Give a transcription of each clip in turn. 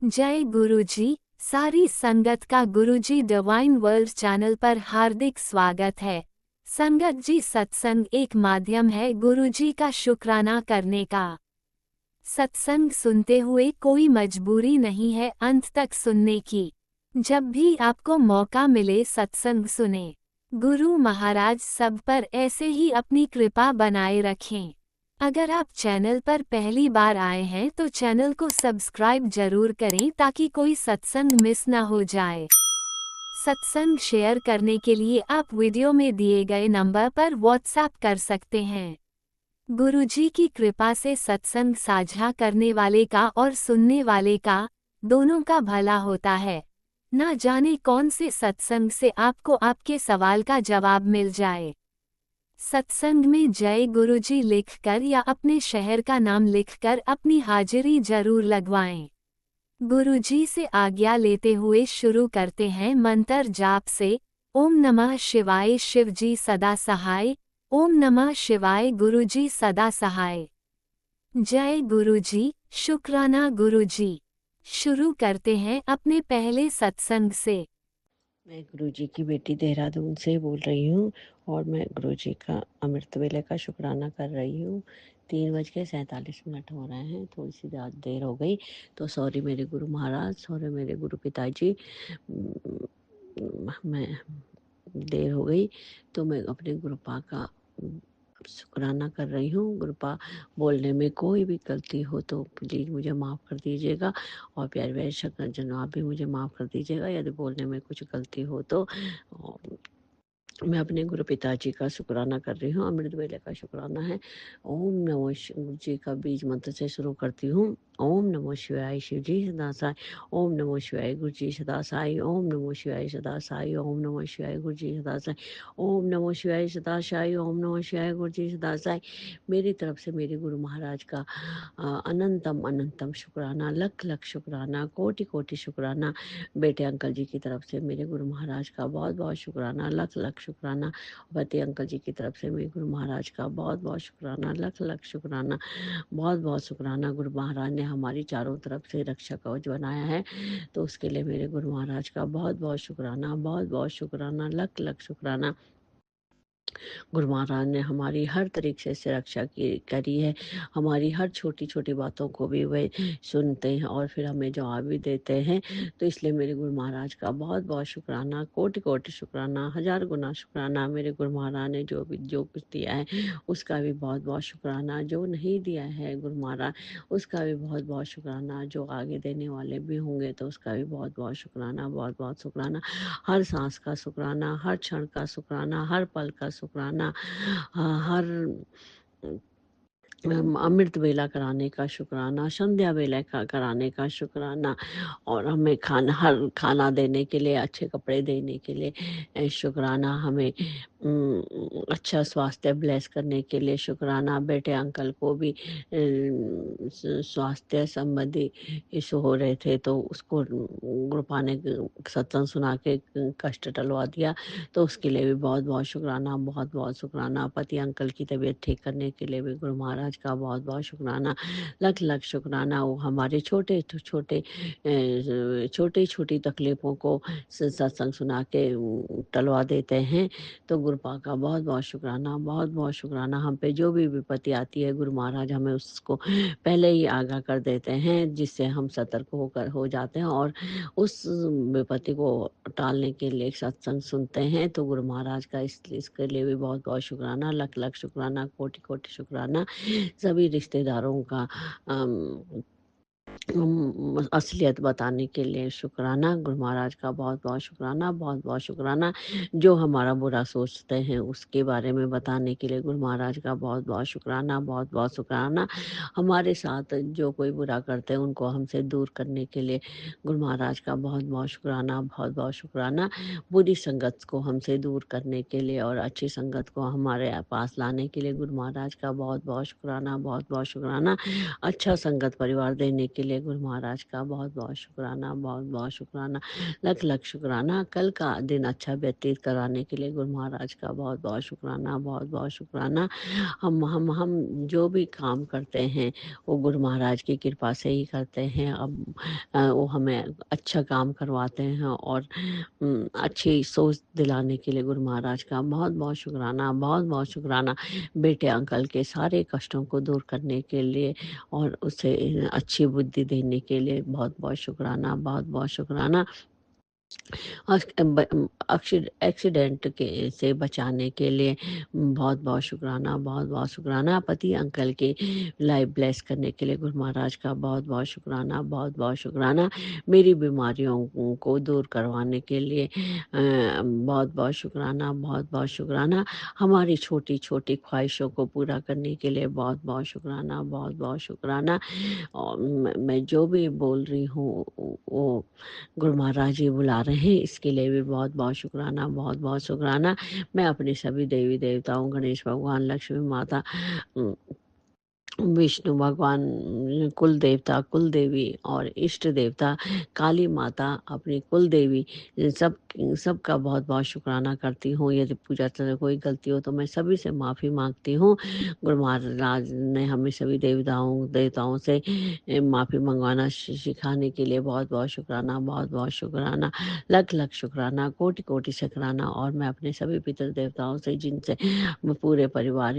जय गुरुजी। सारी संगत का गुरुजी डिवाइन वर्ल्ड चैनल पर हार्दिक स्वागत है। संगत जी, सत्संग एक माध्यम है गुरुजी का शुक्राना करने का। सत्संग सुनते हुए कोई मजबूरी नहीं है अंत तक सुनने की। जब भी आपको मौका मिले सत्संग सुने। गुरु महाराज सब पर ऐसे ही अपनी कृपा बनाए रखें। अगर आप चैनल पर पहली बार आए हैं तो चैनल को सब्सक्राइब जरूर करें ताकि कोई सत्संग मिस ना हो जाए। सत्संग शेयर करने के लिए आप वीडियो में दिए गए नंबर पर व्हाट्सएप कर सकते हैं। गुरुजी की कृपा से सत्संग साझा करने वाले का और सुनने वाले का, दोनों का भला होता है। ना जाने कौन से सत्संग से आपको आपके सवाल का जवाब मिल जाए। सत्संग में जय गुरुजी लिखकर या अपने शहर का नाम लिखकर अपनी हाजिरी जरूर लगवाएं। गुरुजी से आज्ञा लेते हुए शुरू करते हैं मंत्र जाप से। ओम नमः शिवाय शिवजी सदा सहाय। ओम नमः शिवाय गुरुजी सदा सहाय। जय गुरुजी, शुक्राना गुरुजी। शुरू करते हैं अपने पहले सत्संग से। मैं गुरुजी की बेटी देहरादून से बोल रही हूँ और मैं गुरुजी का अमृत वेले का शुक्राना कर रही हूँ। 3:47 हो रहे हैं, थोड़ी सी ज़्यादा देर हो गई तो सॉरी मेरे गुरु महाराज, सॉरी मेरे गुरु पिताजी। मैं देर हो गई तो मैं अपने गुरुपा का शुक्राना कर रही हूँ। गुरुपा बोलने में कोई भी गलती हो तो प्लीज़ मुझे माफ़ कर दीजिएगा और प्यारे प्यारे सकलजन आप भी मुझे माफ़ कर दीजिएगा यदि बोलने में कुछ गलती हो तो। मैं अपने गुरु पिताजी का शुक्राना कर रही हूँ। अमृत वेले का शुक्राना है। ओम नमो शिव जी का बीज मंत्र से शुरू करती हूँ। ओम नमो शिवाय शिव जी सदा साई। ओम नमो शिवाय गुरु जी सदा साई। ओम नमो शिवाय सदा साई। ओम नमो शिवाय गुरु जी सदा साई। ओम नमो शिवाय सदा साई। ओम नमो शिवाय गुरु जी सदा साई। मेरी तरफ से मेरे गुरु महाराज का अनंतम अनंतम शुक्राना, लख लख शुक्राना, कोटि कोटि शुक्राना। बेटे अंकल जी की तरफ से मेरे गुरु महाराज का बहुत बहुत शुक्राना, लख लख शुक्राना। पति अंकल जी की तरफ से मेरे गुरु महाराज का बहुत बहुत शुक्राना, लख लख शुक्राना, बहुत बहुत शुक्राना। गुरु महाराज ने हमारी चारों तरफ से रक्षा कवच बनाया है तो उसके लिए मेरे गुरु महाराज का बहुत बहुत शुक्राना, बहुत बहुत शुक्राना, लख लख शुक्राना। गुरु महाराज ने हमारी हर तरीके से रक्षा करी है। हमारी हर छोटी छोटी बातों को भी वे सुनते हैं और फिर हमें जवाब भी देते हैं। तो इसलिए मेरे गुरु महाराज का बहुत बहुत शुक्राना, कोटि कोटि शुक्राना, हजार गुना शुक्राना। मेरे गुरु महाराज ने जो कुछ दिया है उसका भी बहुत बहुत शुक्राना, जो नहीं दिया है गुरु महाराज उसका भी बहुत बहुत शुक्राना, जो आगे देने वाले भी होंगे तो उसका भी बहुत बहुत शुक्राना, बहुत बहुत शुक्राना। हर सांस का शुक्राना, हर क्षण का शुक्राना, हर पल का शुक्राना, हर अमृत वेला कराने का शुक्राना, संध्या वेला का कराने का शुक्राना और हमें हर खाना देने के लिए, अच्छे कपड़े देने के लिए शुक्राना, हमें अच्छा स्वास्थ्य ब्लेस करने के लिए शुक्राना। बेटे अंकल को भी स्वास्थ्य संबंधी इशू हो रहे थे तो उसको गुरुपा ने सत्संग सुना के कष्ट टलवा दिया तो उसके लिए भी बहुत बहुत शुक्राना, बहुत बहुत शुक्राना। पति अंकल की तबीयत ठीक करने के लिए भी गुरु महाराज का बहुत बहुत शुक्राना, लख लख शुक्राना। वो हमारे छोटे छोटे छोटी छोटी तकलीफों को सत्संग सुना के टलवा देते हैं तो गुरुपा का बहुत बहुत शुक्राना, बहुत बहुत शुक्राना। हम पे जो भी विपत्ति आती है गुरु महाराज हमें उसको पहले ही आगाह कर देते हैं जिससे हम सतर्क होकर हो जाते हैं और उस विपत्ति को टालने के लिए सत्संग सुनते हैं। तो गुरु महाराज का इसके लिए भी बहुत बहुत शुक्राना, लख लख शुक्राना, कोटि कोटि शुक्राना। सभी रिश्तेदारों का असलियत बताने के लिए शुक्राना। गुरु महाराज का बहुत बहुत शुक्राना, बहुत बहुत शुक्राना। जो हमारा बुरा सोचते हैं उसके बारे में बताने के लिए गुरु महाराज का बहुत बहुत शुक्राना, बहुत बहुत शुक्राना। हमारे साथ जो कोई बुरा करते हैं उनको हमसे दूर करने के लिए गुरु महाराज का बहुत बहुत शुक्राना, बहुत बहुत शुक्राना। बुरी संगत को हमसे दूर करने के लिए और अच्छी संगत को हमारे पास लाने के लिए गुरु महाराज का बहुत बहुत शुक्राना, बहुत बहुत शुक्राना। अच्छा संगत परिवार देने के लिए गुरु महाराज का बहुत बहुत शुक्राना, बहुत बहुत शुक्राना, लख लख शुक्राना। कल का दिन अच्छा व्यतीत कराने के लिए गुरु महाराज का बहुत बहुत शुक्राना, बहुत बहुत शुक्राना। हम जो भी काम करते हैं वो गुरु महाराज की कृपा से ही करते हैं। अब वो हमें अच्छा काम करवाते हैं और अच्छी सोच दिलाने के लिए गुरु महाराज का बहुत बहुत शुक्राना, बहुत बहुत शुक्राना। बेटे अंकल के सारे कष्टों को दूर करने के लिए और उसे अच्छी बुद्धि देने के लिए बहुत बहुत शुक्राना, बहुत बहुत शुक्राना। एक्सीडेंट के से बचाने के लिए बहुत बहुत शुक्राना, बहुत बहुत शुक्राना। पति अंकल की लाइफ ब्लेस करने के लिए गुरु महाराज का बहुत बहुत शुक्राना, बहुत बहुत शुक्राना। मेरी बीमारियों को दूर करवाने के लिए बहुत बहुत शुक्राना, बहुत बहुत शुक्राना। हमारी छोटी छोटी ख्वाहिशों को पूरा करने के लिए बहुत बहुत शुक्राना, बहुत बहुत शुक्राना। और मैं जो भी बोल रही हूँ वो गुरु महाराज जी बुला रहे हैं, इसके लिए भी बहुत बहुत शुक्राना, बहुत बहुत शुक्राना। मैं अपने सभी देवी देवताओं, गणेश भगवान, लक्ष्मी माता, विष्णु भगवान, कुल देवता, कुल देवी और इष्ट देवता, काली माता, अपनी कुल देवी, सबका बहुत बहुत शुक्राना करती हूँ। यदि पूजा से कोई गलती हो तो मैं सभी से माफ़ी मांगती हूँ। गुरु महाराज ने हमें सभी देवताओं देवताओं से माफ़ी मंगवाना सिखाने के लिए बहुत बहुत शुक्राना, बहुत बहुत शुक्राना, लख लख शुक्राना, कोटि कोटि शुक्राना। और मैं अपने सभी पितर देवताओं से, जिनसे पूरे परिवार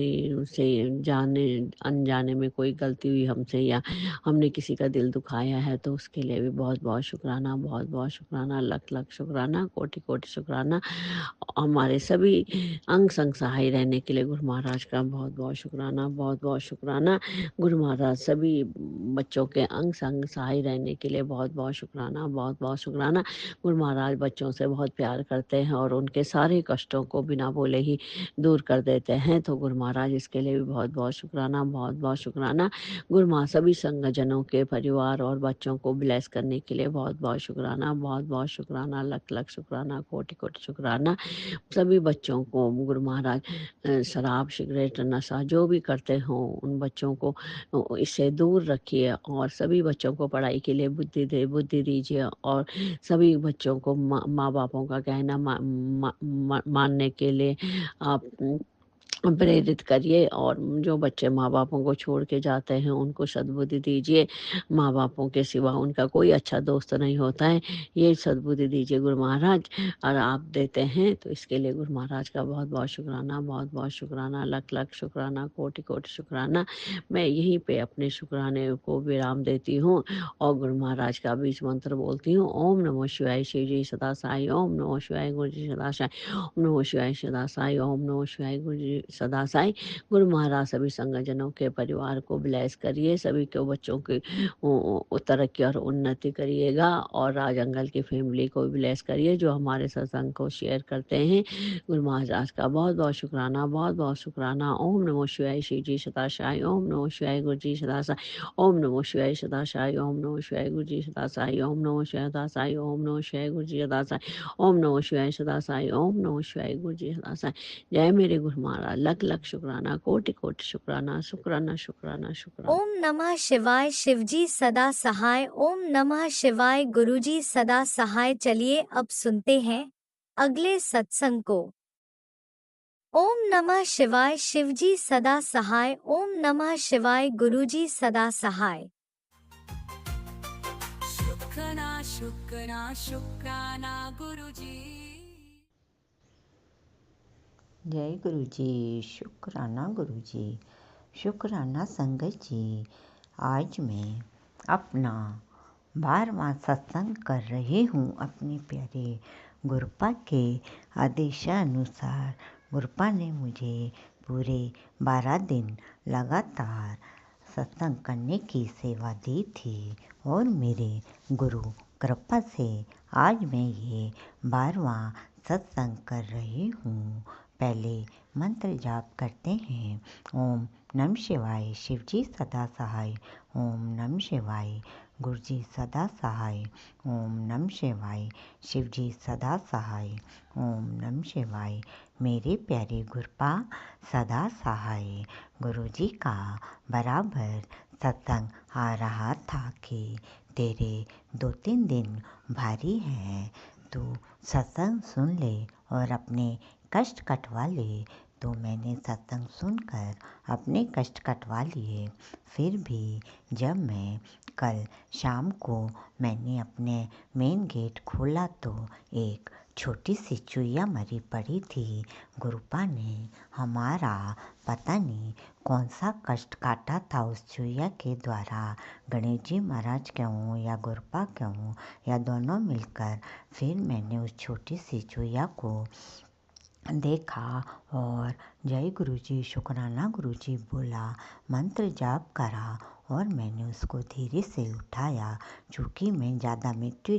से जाने अनजाने में कोई गलती हुई हमसे या हमने किसी का दिल दुखाया है तो उसके लिए भी बहुत बहुत शुक्राना, बहुत बहुत शुक्राना, लख लख शुक्राना, कोटि कोटि शुक्राना। हमारे सभी अंग संग सहाय रहने के लिए गुरु महाराज का बहुत बहुत शुक्राना, बहुत बहुत शुक्राना। गुरु महाराज सभी बच्चों के अंग संग सहाय रहने के लिए बहुत बहुत शुक्राना, बहुत बहुत शुक्राना। गुरु महाराज बच्चों से बहुत प्यार करते हैं और उनके सारे कष्टों को बिना बोले ही दूर कर देते हैं, तो गुरु महाराज इसके लिए भी बहुत बहुत शुक्राना, बहुत बहुत शुक्राना। गुरु माँ सभी संगजनों के परिवार और बच्चों को ब्लेस करने के लिए बहुत बहुत शुक्राना, बहुत बहुत शुक्राना, लख लख शुक्राना, कोटि कोटि शुक्राना। सभी बच्चों को गुरु महाराज शराब, सिगरेट, नशा जो भी करते हों उन बच्चों को इससे दूर रखिए और सभी बच्चों को पढ़ाई के लिए बुद्धि दीजिए और सभी बच्चों को माँ बापों का कहना मानने के लिए आप प्रेरित करिए और जो बच्चे माँ बापों को छोड़ के जाते हैं उनको सद्बुद्धि दीजिए। माँ बापों के सिवा उनका कोई अच्छा दोस्त नहीं होता है, ये सद्बुद्धि दीजिए गुरु महाराज। और आप देते हैं तो इसके लिए गुरु महाराज का बहुत बहुत शुक्राना, बहुत बहुत शुक्राना, लख लख शुक्राना, कोटि कोटि शुक्राना। मैं यहीं पे अपने शुक्राने को विराम देती हूँ और गुरु महाराज का बीज मंत्र बोलती हूँ। ओम नमो शिवाय शिव जी सदा साई, ओम नमो शिवाय गुरु जी सदा साई, ओम नमो शिवाय सदा साई, ओम नमो शिवाय गुरु जी सदा साई। गुरु महाराज सभी संगजनों के परिवार को ब्लेस करिए, सभी के बच्चों की तरक्की और उन्नति करिएगा और राज अंकल की फैमिली को ब्लेस करिए जो हमारे सत्संग को शेयर करते हैं। गुरु महाराज का बहुत बहुत शुक्राना, बहुत बहुत शुक्राना। ओम नमो शिवाय शिव जी सदा साई, ओम नमो शिवाय गुरु जी सदा साई, ओम नमो शिवाय सदा साई, ओम नमो शिवाय गुरु जी सदा साई, ओम नमो शिवाय सदा साई, ओम नमो शिवाय गुरु जी सदा साई, ओम नमो शिवाय सदा साई, ओम नमो शिवाय गुरु जी सदा साई। जय मेरे गुरु महाराज, लख लख शुक्राना, कोटि कोटि शुक्राना, शुक्राना शुक्राना शुक्राना। ओम नमः शिवाय शिवजी सदा सहाय, ओम नमः शिवाय गुरुजी सदा सहाय। चलिए अब सुनते हैं अगले सत्संग को। ओम नमः शिवाय शिवजी सदा सहाय, ओम नमः शिवाय गुरुजी सदा सहाय। शुक्राना शुक्राना शुक्राना गुरुजी। जय गुरु जी, शुक्राना गुरु जी, शुक्राना संगत जी। आज मैं अपना 12वां सत्संग कर रही हूँ अपने प्यारे गुरुपा के आदेशानुसार। गुरुपा ने मुझे पूरे 12 दिन लगातार सत्संग करने की सेवा दी थी और मेरे गुरु कृपा से आज मैं ये 12वां सत्संग कर रही हूँ। पहले मंत्र जाप करते हैं। ओम नमः शिवाय शिवजी सदा सहाय, ओम नमः शिवाय गुरुजी सदा सहाय, ओम नमः शिवाय शिवजी सदा सहाय, ओम नमः शिवाय मेरे प्यारे गुरुपा सदा सहाय। गुरुजी का बराबर सत्संग आ रहा था कि तेरे 2-3 दिन भारी हैं, तू सत्संग सुन ले और अपने कष्ट कटवा ले। तो मैंने सत्संग सुनकर अपने कष्ट कटवा लिए। फिर भी जब मैं कल शाम को मैंने अपने मेन गेट खोला तो एक छोटी सी चुईया मरी पड़ी थी। गुरुपा ने हमारा पता नहीं कौन सा कष्ट काटा था उस चुईया के द्वारा। गणेश जी महाराज क्यों या गुरुपा क्यों या दोनों मिलकर, फिर मैंने उस छोटी सी चुईया को देखा और जय गुरुजी शुक्राना गुरुजी बोला, मंत्र जाप करा और मैंने उसको धीरे से उठाया। चूँकि मैं ज़्यादा मिट्टी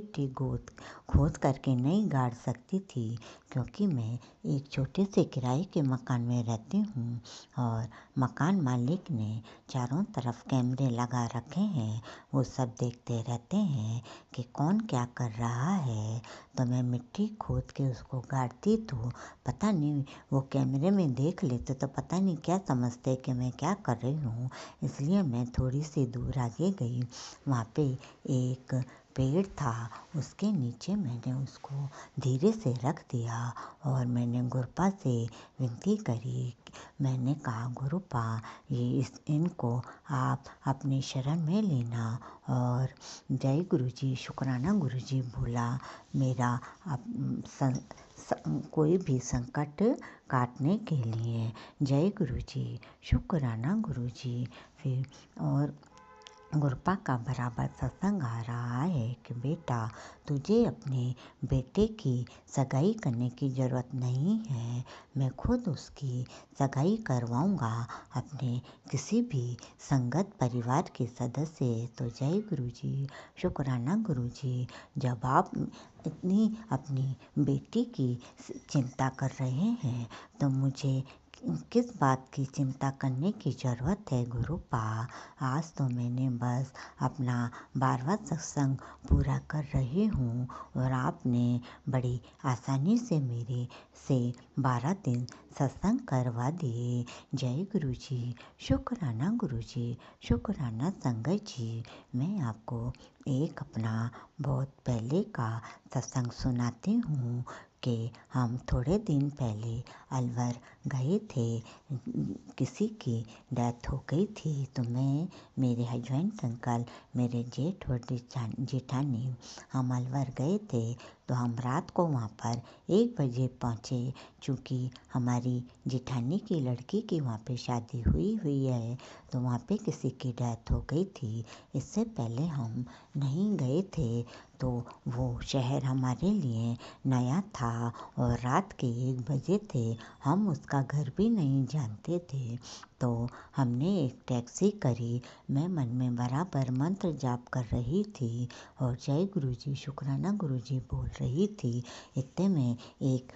खोद करके नहीं गाड़ सकती थी, क्योंकि मैं एक छोटे से किराए के मकान में रहती हूँ और मकान मालिक ने चारों तरफ कैमरे लगा रखे हैं। वो सब देखते रहते हैं कि कौन क्या कर रहा है। तो मैं मिट्टी खोद के उसको गाड़ती तो पता नहीं वो कैमरे में देख लेते तो पता नहीं क्या समझते कि मैं क्या कर रही हूँ। इसलिए मैं थोड़ी सी दूर आगे गई। वहाँ पे एक पेड़ था, उसके नीचे मैंने उसको धीरे से रख दिया और मैंने गुरुपा से विनती करी। मैंने कहा, गुरुपा इनको आप अपनी शरण में लेना। और जय गुरुजी शुक्राना गुरुजी बोला, मेरा कोई भी संकट काटने के लिए। जय गुरुजी शुक्राना गुरुजी। फिर और गुरुपा का बराबर सत्संग आ रहा है कि बेटा, तुझे अपने बेटे की सगाई करने की ज़रूरत नहीं है, मैं खुद उसकी सगाई करवाऊंगा अपने किसी भी संगत परिवार के सदस्य। तो जय गुरुजी शुक्राना गुरुजी। जब आप इतनी अपनी बेटी की चिंता कर रहे हैं तो मुझे किस बात की चिंता करने की ज़रूरत है गुरुपा। आज तो मैंने बस अपना 12वां सत्संग पूरा कर रही हूँ और आपने बड़ी आसानी से मेरे से 12 दिन सत्संग करवा दिए। जय गुरुजी शुक्राना गुरुजी शुक्राना संगत जी। मैं आपको एक अपना बहुत पहले का सत्संग सुनाती हूँ कि हम थोड़े दिन पहले अलवर गए थे। किसी की डेथ हो गई थी तो मैं, मेरे हस्बैंड अंकल, मेरे जेठ और जेठानी हम अलवर गए थे। तो हम रात को वहाँ पर 1 बजे पहुँचे। चूँकि हमारी जेठानी की लड़की की वहाँ पे शादी हुई है तो वहाँ पे किसी की डेथ हो गई थी। इससे पहले हम नहीं गए थे तो वो शहर हमारे लिए नया था और रात के 1 बजे थे। हम उसका घर भी नहीं जानते थे तो हमने एक टैक्सी करी। मैं मन में बराबर मंत्र जाप कर रही थी और जय गुरुजी शुक्राना गुरुजी बोल रही थी। इतने में एक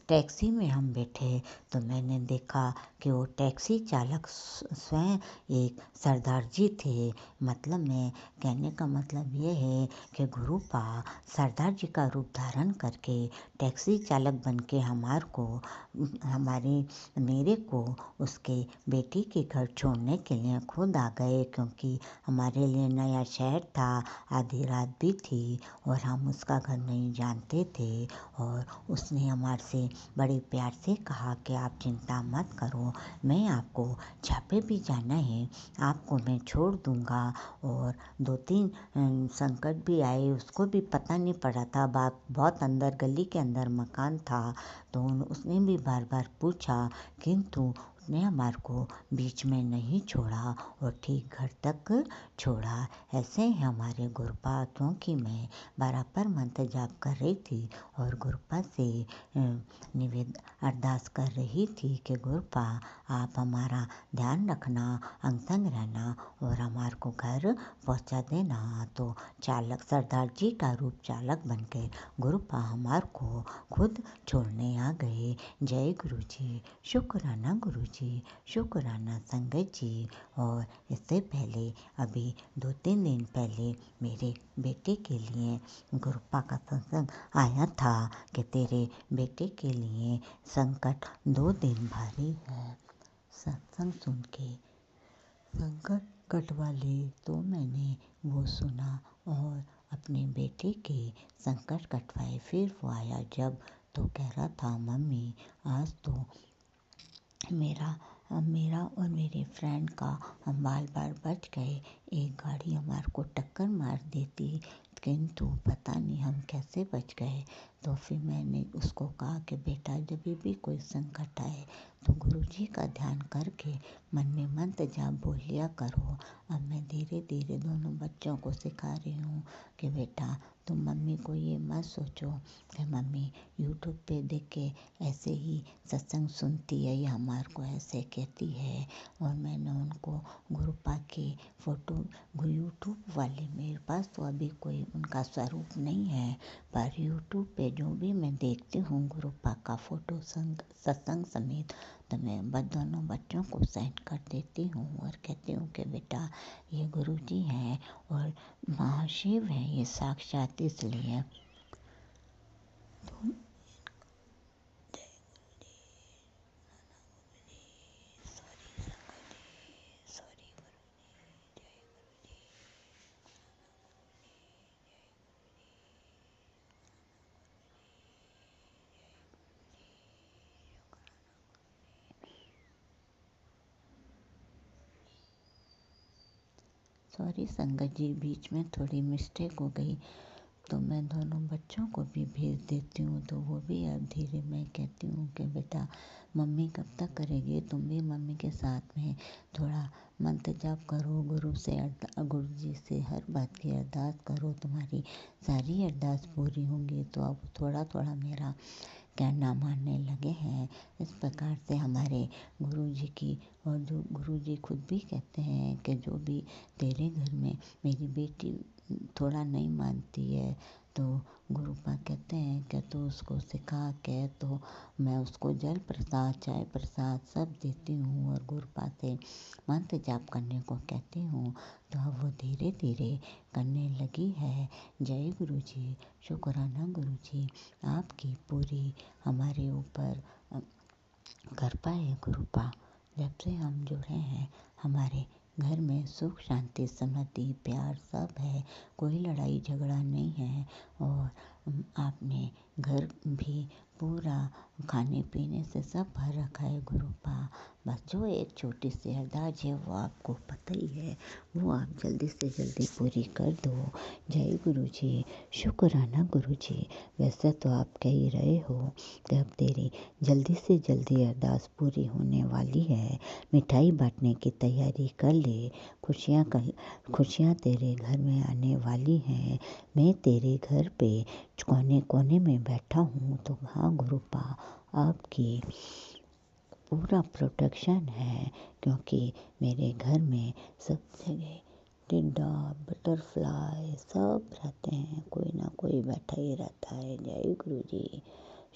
टैक्सी में हम बैठे तो मैंने देखा कि वो टैक्सी चालक स्वयं एक सरदार जी थे। मतलब मैं कहने का मतलब ये है कि गुरुपा सरदार जी का रूप धारण करके टैक्सी चालक बन के मेरे को उसके बेटी के घर छोड़ने के लिए खुद आ गए, क्योंकि हमारे लिए नया शहर था, आधी रात भी थी और हम उसका घर नहीं जानते थे। और उसने हमारे से बड़े प्यार से कहा कि आप चिंता मत करो, मैं आपको छापे भी जाना है, आपको मैं छोड़ दूंगा। और 2-3 संकट भी आए, उसको भी पता नहीं पड़ा था। बहुत अंदर गली के अंदर मकान था तो उसने भी बार बार पूछा, किंतु उसने हमारे को बीच में नहीं छोड़ा और ठीक घर तक छोड़ा। ऐसे ही हमारे गुरुपा, क्योंकि मैं बराबर मंत्र जाप कर रही थी और गुरुपा से अरदास कर रही थी कि गुरुपा आप हमारा ध्यान रखना, अंग संग रहना और हमारे को घर पहुंचा देना। तो चालक सरदार जी का रूप चालक बन के गुरुपा हमारे को खुद छोड़ने आ गए। जय गुरुजी शुक्राना गुरुजी शुक्राना संगत जी। और इससे पहले अभी 2-3 दिन पहले मेरे बेटे के लिए गुरुपा का सत्संग आया था कि तेरे बेटे के लिए संकट 2 दिन भारी है। सत्संग सुन के संकट कटवा ले तो मैंने वो सुना और अपने बेटे के संकट कटवाए। फिर वो आया जब तो कह रहा था, मम्मी आज तो मेरा मेरा और मेरे फ्रेंड का हम बार बच गए। एक गाड़ी हमारे को टक्कर मार देती, किंतु पता नहीं हम कैसे बच गए। तो फिर मैंने उसको कहा कि बेटा जब भी कोई संकट आए तो गुरुजी का ध्यान करके मन में मंत्र जाप बोल लिया करो। अब मैं धीरे धीरे दोनों बच्चों को सिखा रही हूँ कि बेटा तुम मम्मी को ये मत सोचो कि मम्मी यूट्यूब पे देख के ऐसे ही सत्संग सुनती है या हमारे को ऐसे कहती है। और मैंने उनको गुरुपा की फ़ोटो यूट्यूब वाले, मेरे पास तो अभी कोई उनका स्वरूप नहीं है, पर यूट्यूब पे जो भी मैं देखती हूँ गुरुपा का फ़ोटो सत्संग समेत, तो मैं दोनों बच्चों को सेंड कर देती हूँ और कहती हूँ कि बेटा ये गुरुजी हैं और महाशिव हैं, ये साक्षात इसलिए। तो सॉरी संगत जी, बीच में थोड़ी मिस्टेक हो गई, तो मैं दोनों बच्चों को भी भेज देती हूँ। तो वो भी अब धीरे मैं कहती हूँ कि बेटा मम्मी कब तक करेगी, तुम भी मम्मी के साथ में थोड़ा मंत्र जाप करो, गुरु जी से हर बात की अरदास करो, तुम्हारी सारी अरदास पूरी होंगी। तो अब थोड़ा थोड़ा मेरा कहना मानने लगे हैं। इस प्रकार से हमारे गुरुजी की, और जो गुरुजी खुद भी कहते हैं कि जो भी तेरे घर में मेरी बेटी थोड़ा नहीं मानती है तो गुरुपा कहते हैं कि तू उसको सिखा के, तो मैं उसको जल प्रसाद चाय प्रसाद सब देती हूँ और गुरुपा से मंत्र जाप करने को कहती हूँ। तो अब वो धीरे धीरे करने लगी है। जय गुरुजी, शुक्राना गुरुजी, आपकी पूरी हमारे ऊपर कृपा है गुरुपा। जब से हम जुड़े हैं हमारे घर में सुख शांति समृद्धि प्यार सब है, कोई लड़ाई झगड़ा नहीं है। और आपने घर भी पूरा खाने पीने से सब भर रखा है गुरुपा। बस जो एक छोटी सी अरदास है वो आपको पता ही है, वो आप जल्दी से जल्दी पूरी कर दो। जय गुरुजी, शुक्राना गुरुजी। वैसे तो आप कह ही रहे हो कि अब तेरी जल्दी से जल्दी अरदास पूरी होने वाली है, मिठाई बांटने की तैयारी कर ले, खुशियाँ तेरे घर में आने वाली हैं। मैं तेरे घर पे कोने कोने में बैठा हूँ। तो हाँ गुरुपा, आपकी पूरा प्रोटेक्शन है, क्योंकि मेरे घर में सब जगह टिड्डा बटरफ्लाई सब रहते हैं, कोई ना कोई बैठा ही रहता है। जय गुरुजी,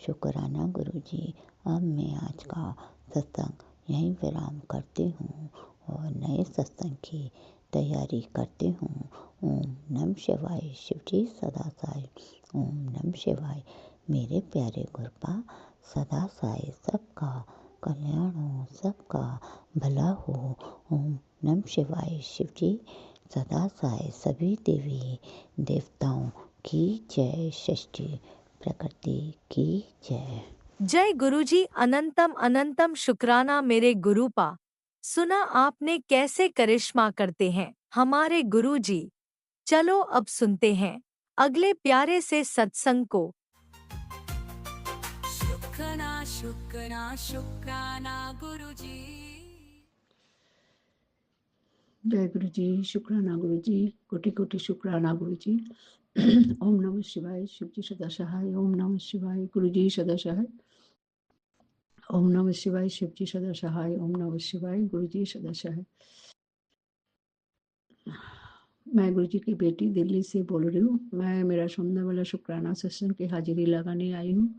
शुक्राना गुरुजी। अब मैं आज का सत्संग यहीं विराम करती हूँ और नए सत्संग की तैयारी करती हूँ। ओम नमः शिवाय। शिवजी सदा साई। ओम नमः शिवाय। मेरे प्यारे गुरुपा सदा साई, सबका कल्याण हो, सबका भला हो। ओम नमः शिवाय। शिवजी सदा साई। सभी देवी देवताओं की जय। षष्ठी प्रकृति की जय। जय गुरुजी, अनंतम अनंतम शुक्राना मेरे गुरुपा। सुना आपने कैसे करिश्मा करते हैं हमारे गुरुजी। चलो अब सुनते हैं अगले प्यारे से सत्संग को। शुक्राना गुरुजी। जय गुरु जी, शुक्राना गुरु जी, कोटि कोटि शुक्राना गुरु जी। ओम नमः शिवाय। शिव जी सदा सहाय। ओम नमः शिवाय। गुरु जी सदा सहाय। ओम नमः शिवाय। शिव जी सदा सहाय। ओम नमः शिवाय। गुरु जी सदा सहाय। मैं गुरु जी की बेटी दिल्ली से बोल रही हूँ। मैं मेरा सुनने वाला शुक्राना सत्संग की हाजिरी लगाने आई हूँ।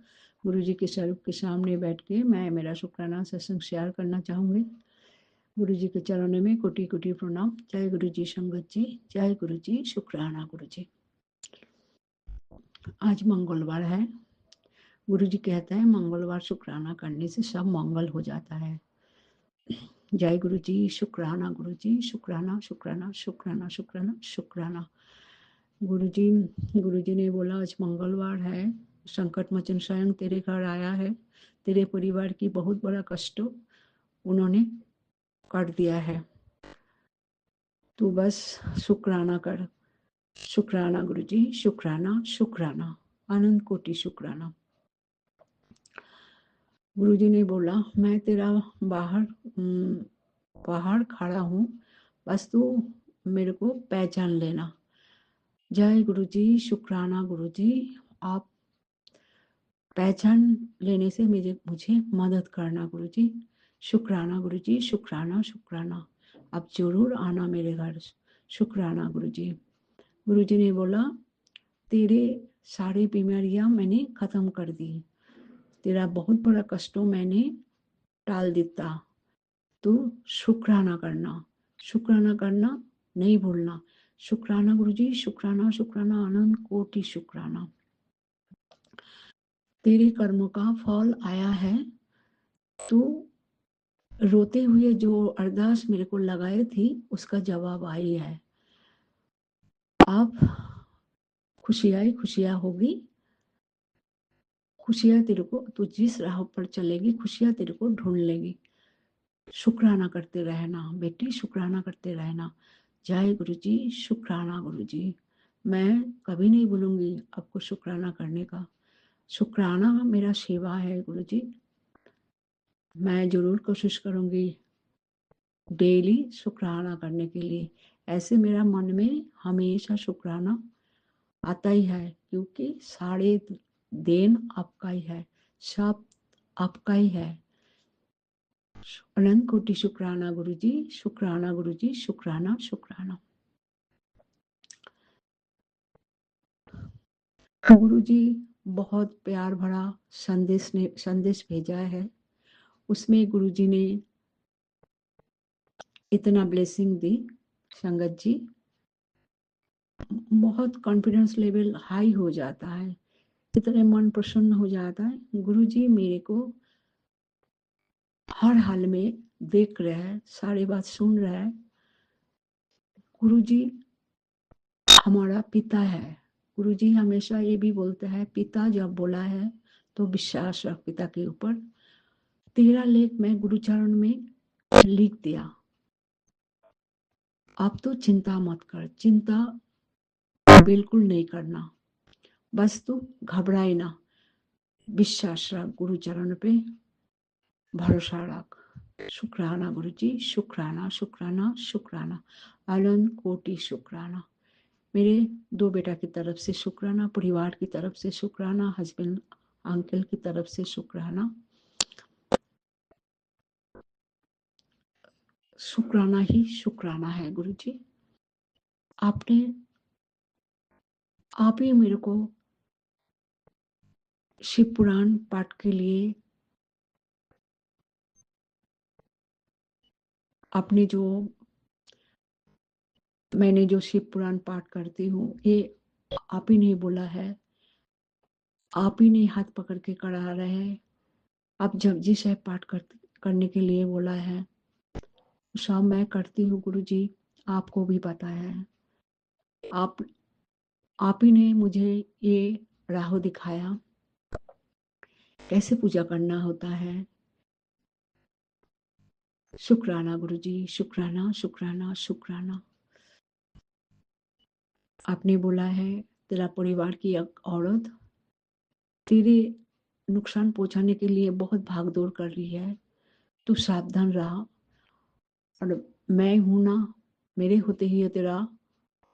गुरु जी के स्वरूप के सामने बैठ के मैं मेरा शुक्राना सत्संग शेयर करना चाहूँगी। गुरु जी के चरणों में कोटि कोटि प्रणाम। जय गुरु जी संगत जी, जय गुरु जी, शुक्राना गुरु जी। आज मंगलवार है। गुरु जी कहते हैं मंगलवार शुक्राना करने से सब मंगल हो जाता है। जय गुरु जी, शुक्राना गुरु जी, शुक्राना शुक्राना शुक्राना शुक्राना शुक्राना। गुरु जी ने बोला आज मंगलवार है, संकट मोचन स्वयं तेरे घर आया है, तेरे परिवार की बहुत बड़ा कष्ट उन्होंने काट दिया है, तू बस शुक्राना कर। शुक्राना गुरु जी, शुक्राना शुक्राना, अनंत कोटि शुक्राना। गुरु जी ने बोला मैं तेरा बाहर खड़ा हूँ, बस तू मेरे को पहचान लेना। जय गुरु जी, शुक्राना गुरु जी, आप पहचान लेने से मुझे मदद करना गुरु जी। शुक्राना गुरु जी, शुक्राना शुक्राना, अब जरूर आना मेरे घर। शुक्राना गुरु जी। गुरु जी ने बोला तेरे सारी बीमारियां मैंने खत्म कर दी, तेरा बहुत बड़ा कष्टों मैंने टाल देता, तो शुक्राना करना, शुक्राना करना नहीं भूलना। शुक्राना गुरु जी, शुक्राना शुक्राना, अनंत कोटि शुक्राना। तेरे कर्मों का फल आया है, तू रोते हुए जो अरदास मेरे को लगाई थी उसका जवाब आई है। अब खुशियां होगी, खुशियां तेरे को, तू जिस राह पर चलेगी खुशियां तेरे को ढूंढ लेगी। शुक्राना करते रहना बेटी, शुक्राना करते रहना। जय गुरु जी, शुक्राना गुरु जी। मैं कभी नहीं भूलूंगी आपको शुक्राना करने का। शुक्राना मेरा सेवा है गुरु जी, मैं जरूर कोशिश करूंगी डेली शुक्राना करने के लिए। ऐसे मेरा मन में हमेशा शुक्राना आता ही है, क्योंकि सारे दिन आपका ही है, सब आपका ही है। अनंत कोटि शुक्राना गुरु जी, शुक्राना गुरु जी, शुक्राना शुक्राना। गुरु जी बहुत प्यार भरा संदेश भेजा है, उसमें गुरु जी ने इतना ब्लेसिंग दी। संगत जी बहुत कॉन्फिडेंस लेवल हाई हो जाता है, इतना मन प्रसन्न हो जाता है। गुरु जी मेरे को हर हाल में देख रहे हैं, सारी बात सुन रहे हैं। गुरु जी हमारा पिता है। गुरु जी हमेशा ये भी बोलते हैं, पिता जब बोला है तो विश्वास रख पिता के ऊपर। तेरा लेख मैं गुरुचरण में लिख दिया, अब तो चिंता मत कर, चिंता बिल्कुल नहीं करना, बस तू घबराए ना, विश्वास रख, गुरुचरण पे भरोसा रख। शुक्राना गुरु जी, शुक्राना शुक्राना शुक्राना, अनंत कोटि शुक्राना। मेरे 2 बेटा की तरफ से शुक्राना, परिवार की तरफ से शुक्राना, हस्बैंड अंकल की तरफ से शुक्राना। शुक्राना ही शुक्राना है गुरु जी। आप ही मेरे को शिव पुराण पाठ के लिए मैंने जो शिव पुराण पाठ करती हूँ, ये आप ही ने बोला है, आप ही ने हाथ पकड़ के करा रहे हैं। आप जपजी साहब पाठ करने के लिए बोला है, सब मैं करती हूँ गुरु जी, आपको भी पता है। आप ही ने मुझे ये राह दिखाया, कैसे पूजा करना होता है। शुक्राना गुरु जी, शुक्राना शुक्राना शुक्राना। आपने बोला है तेरा परिवार की एक औरत तेरे नुकसान पहुंचाने के लिए बहुत भागदौड़ कर रही है, तू सावधान रहा। और मैं हूं ना, मेरे होते ही तेरा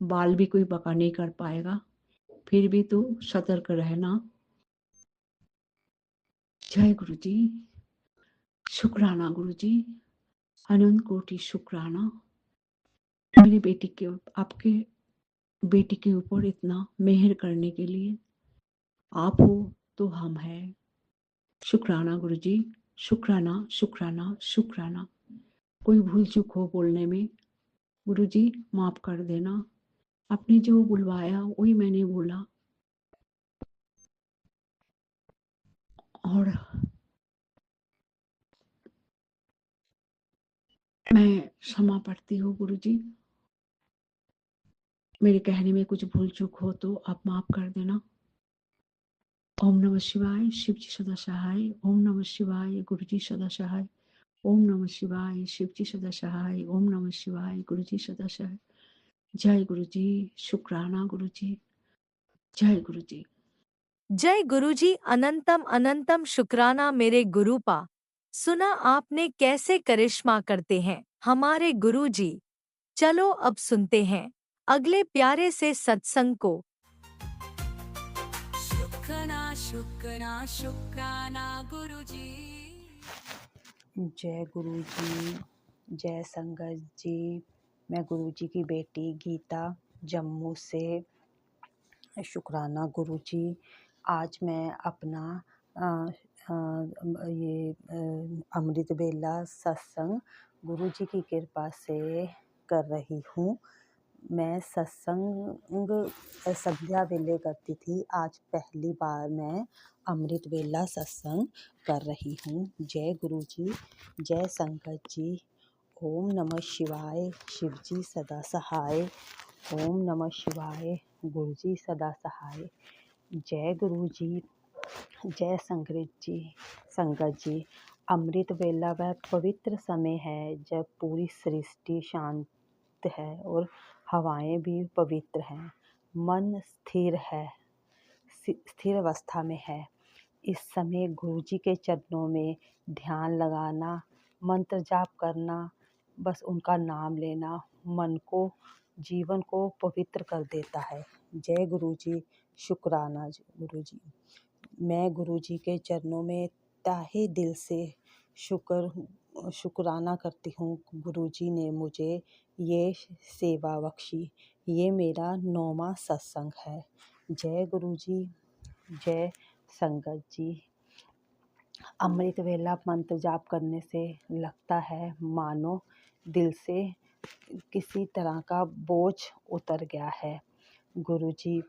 बाल भी कोई बका नहीं कर पाएगा, फिर भी तू सतर्क रहना। जय गुरु जी, शुक्राना गुरु जी, अनंत कोटि शुक्राना। मेरी बेटी के, आपके बेटी के ऊपर इतना मेहर करने के लिए, आप हो तो हम हैं। शुक्राना गुरु जी, शुक्राना शुक्राना शुक्राना। कोई भूल चूक हो बोलने में गुरु जी माफ कर देना, आपने जो बुलवाया वही मैंने बोला। और मैं क्षमा प्रार्थी हूँ गुरुजी, मेरे कहने में कुछ भूल चूक हो तो आप माफ कर देना। ओम नमः शिवाय, शिव जी सदा सहाय। ओम नमः शिवाय, गुरु जी सदा सहाय। ओम नमः शिवाय, शिव जी सदा सहाय। ओम नमः शिवाय, गुरु जी सदा सहाय। जय गुरु जी, शुक्राना गुरु जी, जय गुरु जी। जय गुरुजी, अनंतम अनंतम शुक्राना मेरे गुरुपा। सुना आपने कैसे करिश्मा करते हैं हमारे गुरुजी। चलो अब सुनते हैं अगले प्यारे से सत्संग को। शुक्राना शुक्राना शुक्राना गुरुजी। जय गुरु जी, जय संगत जी। मैं गुरु जी की बेटी गीता जम्मू से। शुक्राना गुरु जी। आज मैं अपना अमृत बेला सत्संग गुरु जी की कृपा से कर रही हूँ। मैं सत्संग संध्या वेले करती थी, आज पहली बार मैं अमृत वेला सत्संग कर रही हूँ। जय गुरु जी, जय संगत जी। ओम नमः शिवाय, शिव जी सदा सहाय। ओम नमः शिवाय, गुरु जी सदा सहाय। जय गुरु जी, जय संगत जी। अमृत वेला वह पवित्र समय है जब पूरी सृष्टि शांत है और हवाएं भी पवित्र हैं। मन स्थिर अवस्था में है। इस समय गुरु जी के चरणों में ध्यान लगाना, मंत्र जाप करना, बस उनका नाम लेना मन को, जीवन को पवित्र कर देता है। जय गुरु जी, शुक्राना गुरु जी। मैं गुरु जी के चरणों में तहे दिल से शुक्राना करती हूँ। गुरु जी ने मुझे ये सेवा बख्शी। ये मेरा 9वां सत्संग है। जय गुरु जी, जय संगत जी। अमृत वेला मंत्र जाप करने से लगता है मानो दिल से किसी तरह का बोझ उतर गया है। गुरुजी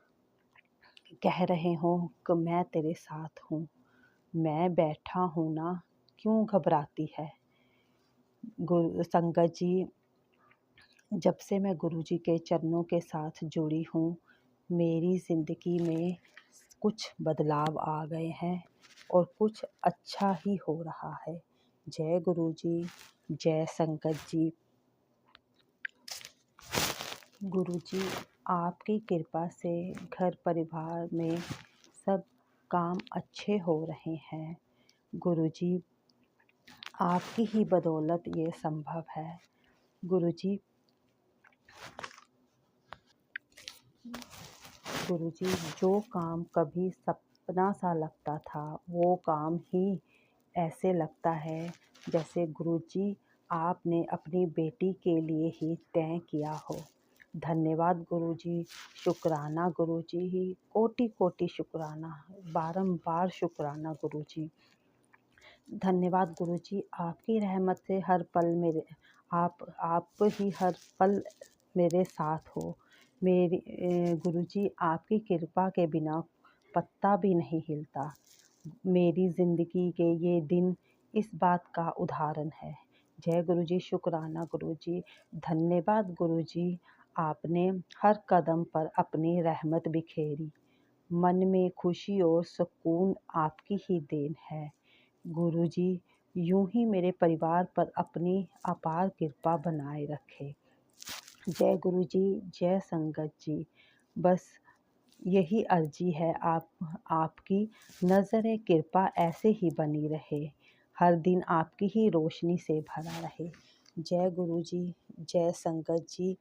कह रहे हो कि मैं तेरे साथ हूँ, मैं बैठा हूँ ना, क्यों घबराती है। गुरु संगत जी, जब से मैं गुरुजी के चरणों के साथ जुड़ी हूँ, मेरी ज़िंदगी में कुछ बदलाव आ गए हैं और कुछ अच्छा ही हो रहा है। जय गुरुजी, जय संगत जी। गुरुजी, आपकी कृपा से घर परिवार में सब काम अच्छे हो रहे हैं। गुरुजी, आपकी ही बदौलत ये संभव है। गुरुजी, जो काम कभी सपना सा लगता था, वो काम ही ऐसे लगता है जैसे गुरुजी आपने अपनी बेटी के लिए ही तय किया हो। धन्यवाद गुरुजी, शुक्राना गुरुजी, ही कोटि कोटि शुक्राना, बारंबार शुक्राना गुरुजी। धन्यवाद गुरुजी, आपकी रहमत से हर पल मेरे आप ही हर पल मेरे साथ हो। मेरी गुरुजी, आपकी कृपा के बिना पत्ता भी नहीं हिलता। मेरी ज़िंदगी के ये दिन इस बात का उदाहरण है। जय गुरुजी, शुक्राना गुरुजी। धन्यवाद गुरुजी, आपने हर कदम पर अपनी रहमत बिखेरी। मन में खुशी और सुकून आपकी ही देन है। गुरुजी, यूं ही मेरे परिवार पर अपनी अपार कृपा बनाए रखे। जय गुरुजी, जय संगत जी। बस यही अर्जी है आपकी नज़र कृपा ऐसे ही बनी रहे, हर दिन आपकी ही रोशनी से भरा रहे। जय गुरुजी, जय संगत जी।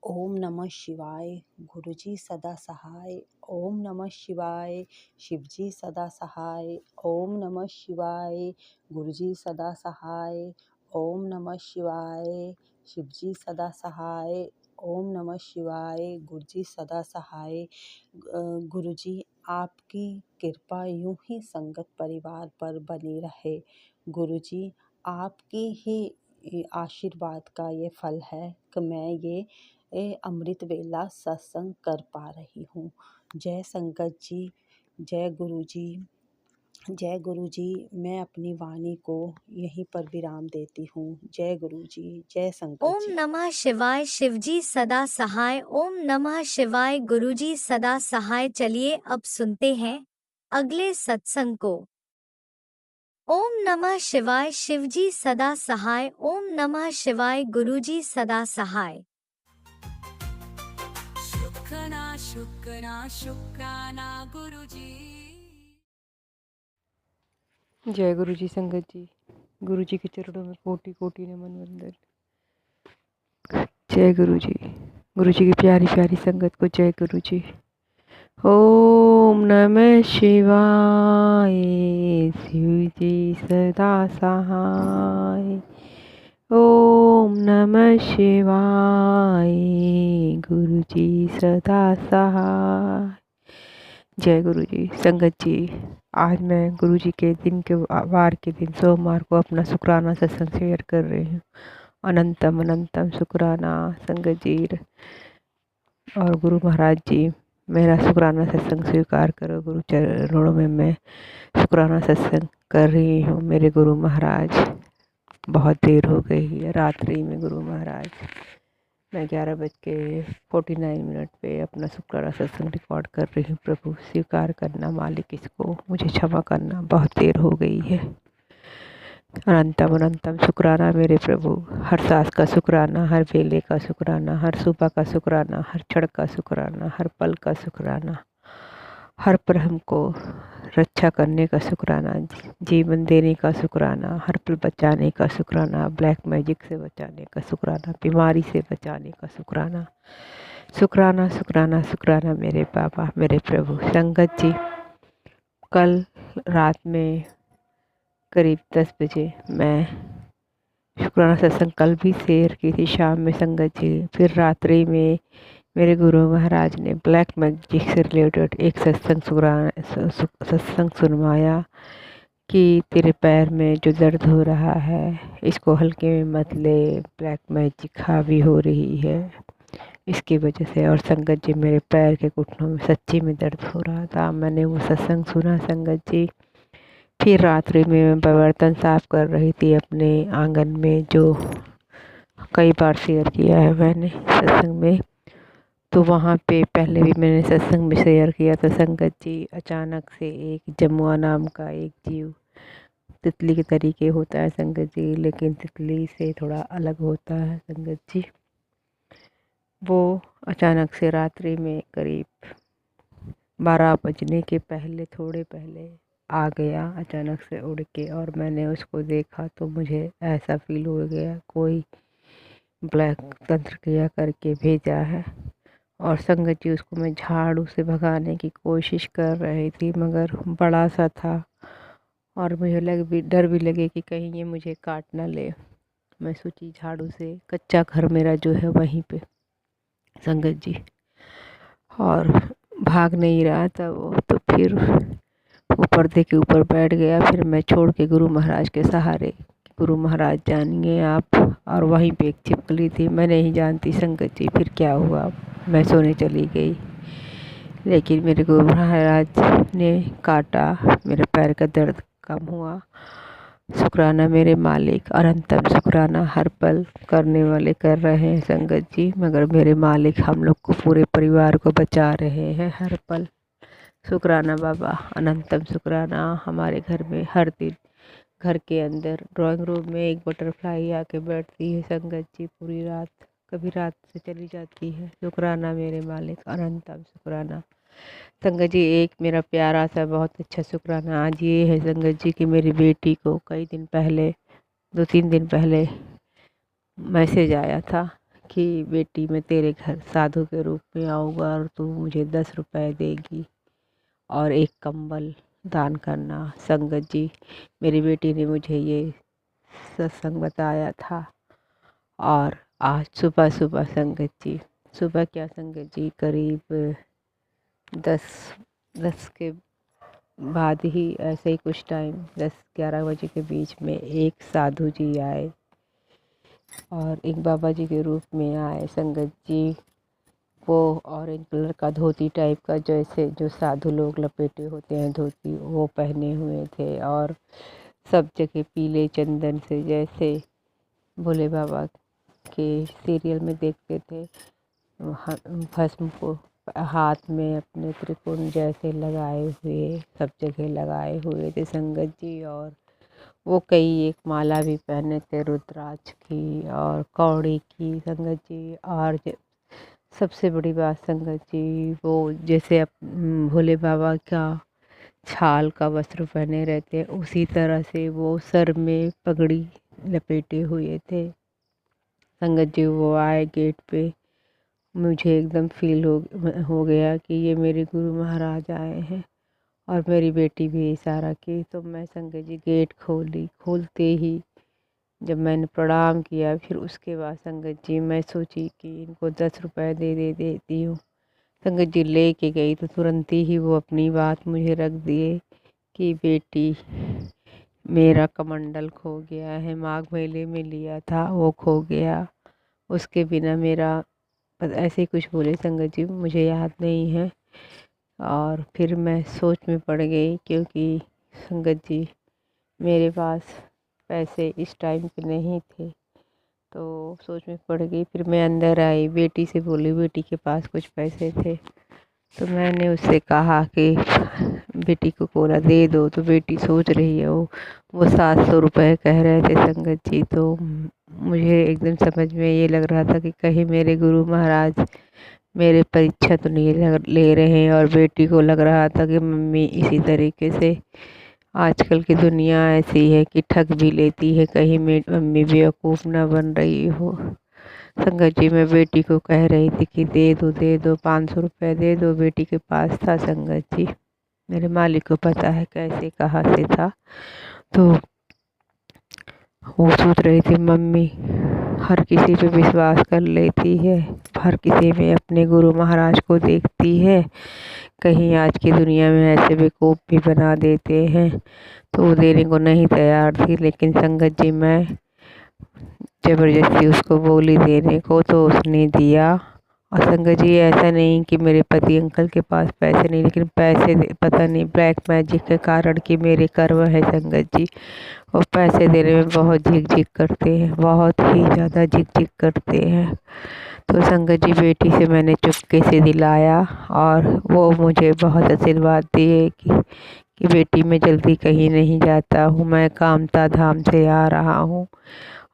ओम नमः शिवाय, गुरुजी सदा सहाय। ओम नमः शिवाय, शिवजी सदा सहाय। ओम नमः शिवाय, गुरुजी सदा सहाय। ओम नमः शिवाय, शिवजी सदा सहाय। ओम नमः शिवाय, गुरुजी सदा सहाय। गुरुजी, आपकी कृपा यूं ही संगत परिवार पर बनी रहे। गुरुजी, आपकी ही आशीर्वाद का ये फल है कि मैं ये अमृत वेला सत्संग कर पा रही हूँ। जय संगत जी, जय गुरु जी, जय गुरु जी। मैं अपनी वाणी को यहीं पर विराम देती हूँ। जय गुरु जी, जय संगत ओम जी। नमः शिवाय। शिवजी सदा सहाय। ओम नमः शिवाय। गुरुजी सदा सहाय। चलिए अब सुनते हैं अगले सत्संग को। ओम नमः शिवाय। शिवजी सदा सहाय। ओम नमः शिवाय। गुरुजी सदा सहाय। शुक्राना शुक्राना गुरुजी। जय गुरु जी। संगत जी, गुरु जी के चरणों में कोटि कोटि नमन वंदन। जय गुरु जी। गुरु जी की प्यारी प्यारी संगत को जय गुरु जी। ओम नमः शिवाय। शिव जी सदा सहाय। ओम नमः शिवाय। गुरु जी सदा सहाय। जय गुरु जी। संगत जी, आज मैं गुरु जी के दिन के वार के दिन सोमवार को अपना शुक्राना सत्संग शेयर कर रही हूँ। अनंतम अनंतम शुक्राना संगत जी और गुरु महाराज जी, मेरा शुक्राना सत्संग स्वीकार करो। गुरु चरणों में मैं शुक्राना सत्संग कर रही हूँ। मेरे गुरु महाराज, बहुत देर हो गई है रात्रि में। गुरु महाराज, मैं 11:49 पे अपना शुक्राना सत्संग रिकॉर्ड कर रही हूँ। प्रभु स्वीकार करना, मालिक इसको मुझे क्षमा करना, बहुत देर हो गई है। अनंतम अनंतम शुक्राना मेरे प्रभु। हर सांस का शुक्राना, हर वेले का शुक्राना, हर सुबह का शुक्राना, हर क्षण का शुक्राना, हर पल का शुक्राना, हर पर हमको रक्षा करने का शुक्राना, जीवन देने का शुक्राना, हर पल बचाने का शुक्राना, ब्लैक मैजिक से बचाने का शुक्राना, बीमारी से बचाने का शुक्राना। शुक्राना शुक्राना शुक्राना मेरे बाबा, मेरे प्रभु। संगत जी, कल रात में करीब 10 बजे मैं शुक्राना सत्संग कल भी शेयर की थी शाम में संगत जी। फिर रात्रि में मेरे गुरु महाराज ने ब्लैक मैजिक से रिलेटेड एक सत्संग सुनवाया कि तेरे पैर में जो दर्द हो रहा है इसको हल्के में मत ले, ब्लैक मैजिक हावी हो रही है इसकी वजह से। और संगत जी, मेरे पैर के घुटनों में सच्ची में दर्द हो रहा था। मैंने वो सत्संग सुना संगत जी। फिर रात्रि में मैं बर्तन साफ कर रही थी अपने आंगन में, जो कई बार शेयर किया है मैंने सत्संग में। तो वहाँ पे पहले भी मैंने सत्संग में शेयर किया था संगत जी। अचानक से एक जमुआ नाम का एक जीव, तितली के तरीके होता है संगत जी, लेकिन तितली से थोड़ा अलग होता है संगत जी। वो अचानक से रात्रि में करीब 12 बजने के पहले, थोड़े पहले आ गया अचानक से उड़ के। और मैंने उसको देखा तो मुझे ऐसा फील हो गया कोई ब्लैक तंत्र क्रिया करके भेजा है। और संगत जी, उसको मैं झाड़ू से भगाने की कोशिश कर रही थी, मगर बड़ा सा था और मुझे डर भी लगे कि कहीं ये मुझे काट ना ले। मैं सोची झाड़ू से, कच्चा घर मेरा जो है वहीं पे संगत जी, और भाग नहीं रहा था वो। तो फिर वो पर्दे के ऊपर बैठ गया। फिर मैं छोड़ के गुरु महाराज के सहारे, गुरु महाराज जानिए आप। और वहीं पे एक छिपकली थी, मैं नहीं जानती संगत जी फिर क्या हुआ। मैं सोने चली गई, लेकिन मेरे गुरु महाराज ने काटा, मेरे पैर का दर्द कम हुआ। शुक्राना मेरे मालिक, अनंतम शुक्राना। हर पल करने वाले कर रहे हैं संगत जी, मगर मेरे मालिक हम लोग को, पूरे परिवार को बचा रहे हैं हर पल। शुक्राना बाबा, अनंतम शुक्राना। हमारे घर में हर दिन, घर के अंदर ड्राइंग रूम में एक बटरफ्लाई आके बैठती है संगत जी पूरी रात, कभी रात से चली जाती है। शुक्राना मेरे मालिक, अनंतम शुक्राना। संगत जी, एक मेरा प्यारा सा बहुत अच्छा शुक्राना आज ये है संगत जी कि मेरी बेटी को कई दिन पहले, 2-3 दिन पहले मैसेज आया था कि बेटी मैं तेरे घर साधु के रूप में आऊँगा और तू मुझे 10 रुपए देगी और एक कंबल दान करना। संगत जी, मेरी बेटी ने मुझे ये सत्संग बताया था। और आज सुबह सुबह संगत जी, सुबह क्या संगत जी, करीब 10 के बाद ही, ऐसे ही कुछ टाइम 10-11 बजे के बीच में एक साधु जी आए और एक बाबा जी के रूप में आए संगत जी। वो ऑरेंज कलर का धोती टाइप का, जैसे जो साधु लोग लपेटे होते हैं धोती, वो पहने हुए थे। और सब जगह पीले चंदन से, जैसे भोले बाबा के सीरियल में देखते थे, भस्म को हाथ में अपने त्रिकोण जैसे लगाए हुए, सब जगह लगाए हुए थे संगत जी। और वो कई एक माला भी पहने थे रुद्राक्ष की और कौड़ी की संगत जी। और सबसे बड़ी बात संगत जी, वो जैसे भोले बाबा का छाल का वस्त्र पहने रहते हैं, उसी तरह से वो सर में पगड़ी लपेटे हुए थे संगत जी। वो आए गेट पे, मुझे एकदम फील हो गया कि ये मेरे गुरु महाराज आए हैं। और मेरी बेटी भी इशारा की, तो मैं संगत जी गेट खोलते ही जब मैंने प्रणाम किया, फिर उसके बाद संगत जी मैं सोची कि इनको 10 रुपए दे देती हूँ। संगत जी ले के गई तो तुरंत ही वो अपनी बात मुझे रख दिए कि बेटी, मेरा कमंडल खो गया है, माघ मेले में लिया था वो खो गया, उसके बिना मेरा, ऐसे कुछ बोले संगत जी, मुझे याद नहीं है। और फिर मैं सोच में पड़ गई, क्योंकि संगत जी मेरे पास पैसे इस टाइम पे नहीं थे, तो सोच में पड़ गई। फिर मैं अंदर आई, बेटी से बोली, बेटी के पास कुछ पैसे थे, तो मैंने उससे कहा कि बेटी को बोला दे दो, तो बेटी सोच रही है वो 700 रुपये कह रहे थे संगत जी। तो मुझे एकदम समझ में ये लग रहा था कि कहीं मेरे गुरु महाराज मेरे परीक्षा तो नहीं ले रहे हैं। और बेटी को लग रहा था कि मम्मी इसी तरीके से, आजकल की दुनिया ऐसी है कि ठग भी लेती है, कहीं मेरी मम्मी बेवकूफ़ ना बन रही हो। संगत जी मैं बेटी को कह रही थी कि दे दो 500 रुपये दे दो, बेटी के पास था संगत जी, मेरे मालिक को पता है कैसे कहाँ से था। तो वो सोच रही थी मम्मी हर किसी पे विश्वास कर लेती है, हर किसी में अपने गुरु महाराज को देखती है, कहीं आज की दुनिया में ऐसे बेवकूफ़ भी बना देते हैं। तो वो देने को नहीं तैयार थी, लेकिन संगत जी मैं ज़बरदस्ती उसको बोली देने को, तो उसने दिया। और संगत जी ऐसा नहीं कि मेरे पति अंकल के पास पैसे नहीं, लेकिन पैसे पता नहीं ब्लैक मैजिक के कारण कि मेरे कर्म है संगत जी, और पैसे देने में बहुत झिक करते हैं, बहुत ही ज़्यादा झिक करते हैं। तो संगत जी बेटी से मैंने चुपके से दिलाया, और वो मुझे बहुत आशीर्वाद दिए कि बेटी मैं जल्दी कहीं नहीं जाता हूँ, मैं कामता धाम से आ रहा हूँ।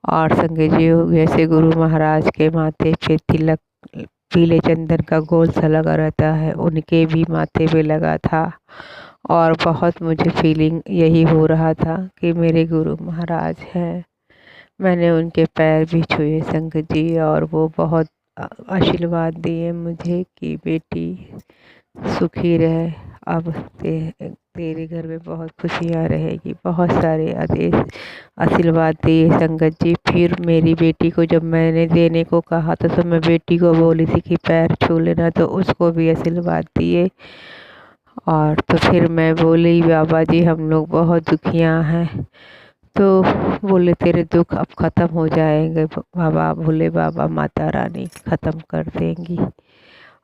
और संगत जी जैसे गुरु महाराज के माथे पे तिलक पीले चंदन का गोल सा लगा रहता है, उनके भी माथे पे लगा था। और बहुत मुझे फीलिंग यही हो रहा था कि मेरे गुरु महाराज हैं। मैंने उनके पैर भी छुए संगत जी, और वो बहुत आशीर्वाद दिए मुझे कि बेटी सुखी रहे, अब तेरे घर में बहुत खुशियाँ रहेगी, बहुत सारे आशीर्वाद दिए संगत जी। फिर मेरी बेटी को जब मैंने देने को कहा था, तो मैं बेटी को बोली थी कि पैर छू लेना, तो उसको भी आशीर्वाद दिए। और तो फिर मैं बोली बाबा जी हम लोग बहुत दुखियाँ हैं, तो बोले तेरे दुख अब ख़त्म हो जाएंगे बाबा, भोले बाबा माता रानी ख़त्म कर देंगी।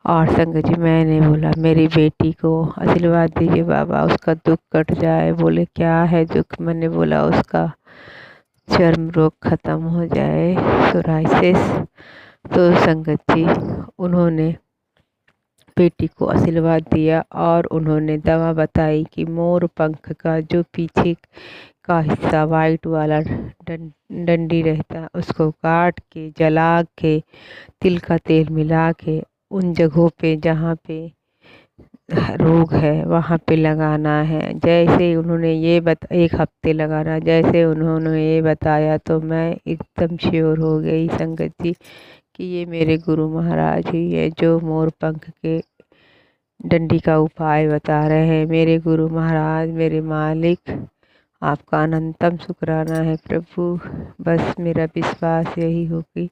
और संगत जी मैंने बोला मेरी बेटी को आशीर्वाद दीजिए बाबा, उसका दुख कट जाए। बोले क्या है दुख? मैंने बोला उसका चर्म रोग ख़त्म हो जाए, सोराइसिस। तो संगत जी उन्होंने बेटी को आशीर्वाद दिया, और उन्होंने दवा बताई कि मोर पंख का जो पीछे का हिस्सा वाइट वाला डंडी रहता, उसको काट के जला के तिल का तेल मिला के उन जगहों पे जहाँ पे रोग है वहाँ पे लगाना है। जैसे उन्होंने ये 1 हफ्ते लगाना, जैसे उन्होंने ये बताया, तो मैं एकदम श्योर हो गई संगत जी कि ये मेरे गुरु महाराज ही है जो मोर पंख के डंडी का उपाय बता रहे हैं। मेरे गुरु महाराज, मेरे मालिक, आपका अनंतम शुक्राना है प्रभु। बस मेरा विश्वास यही हो कि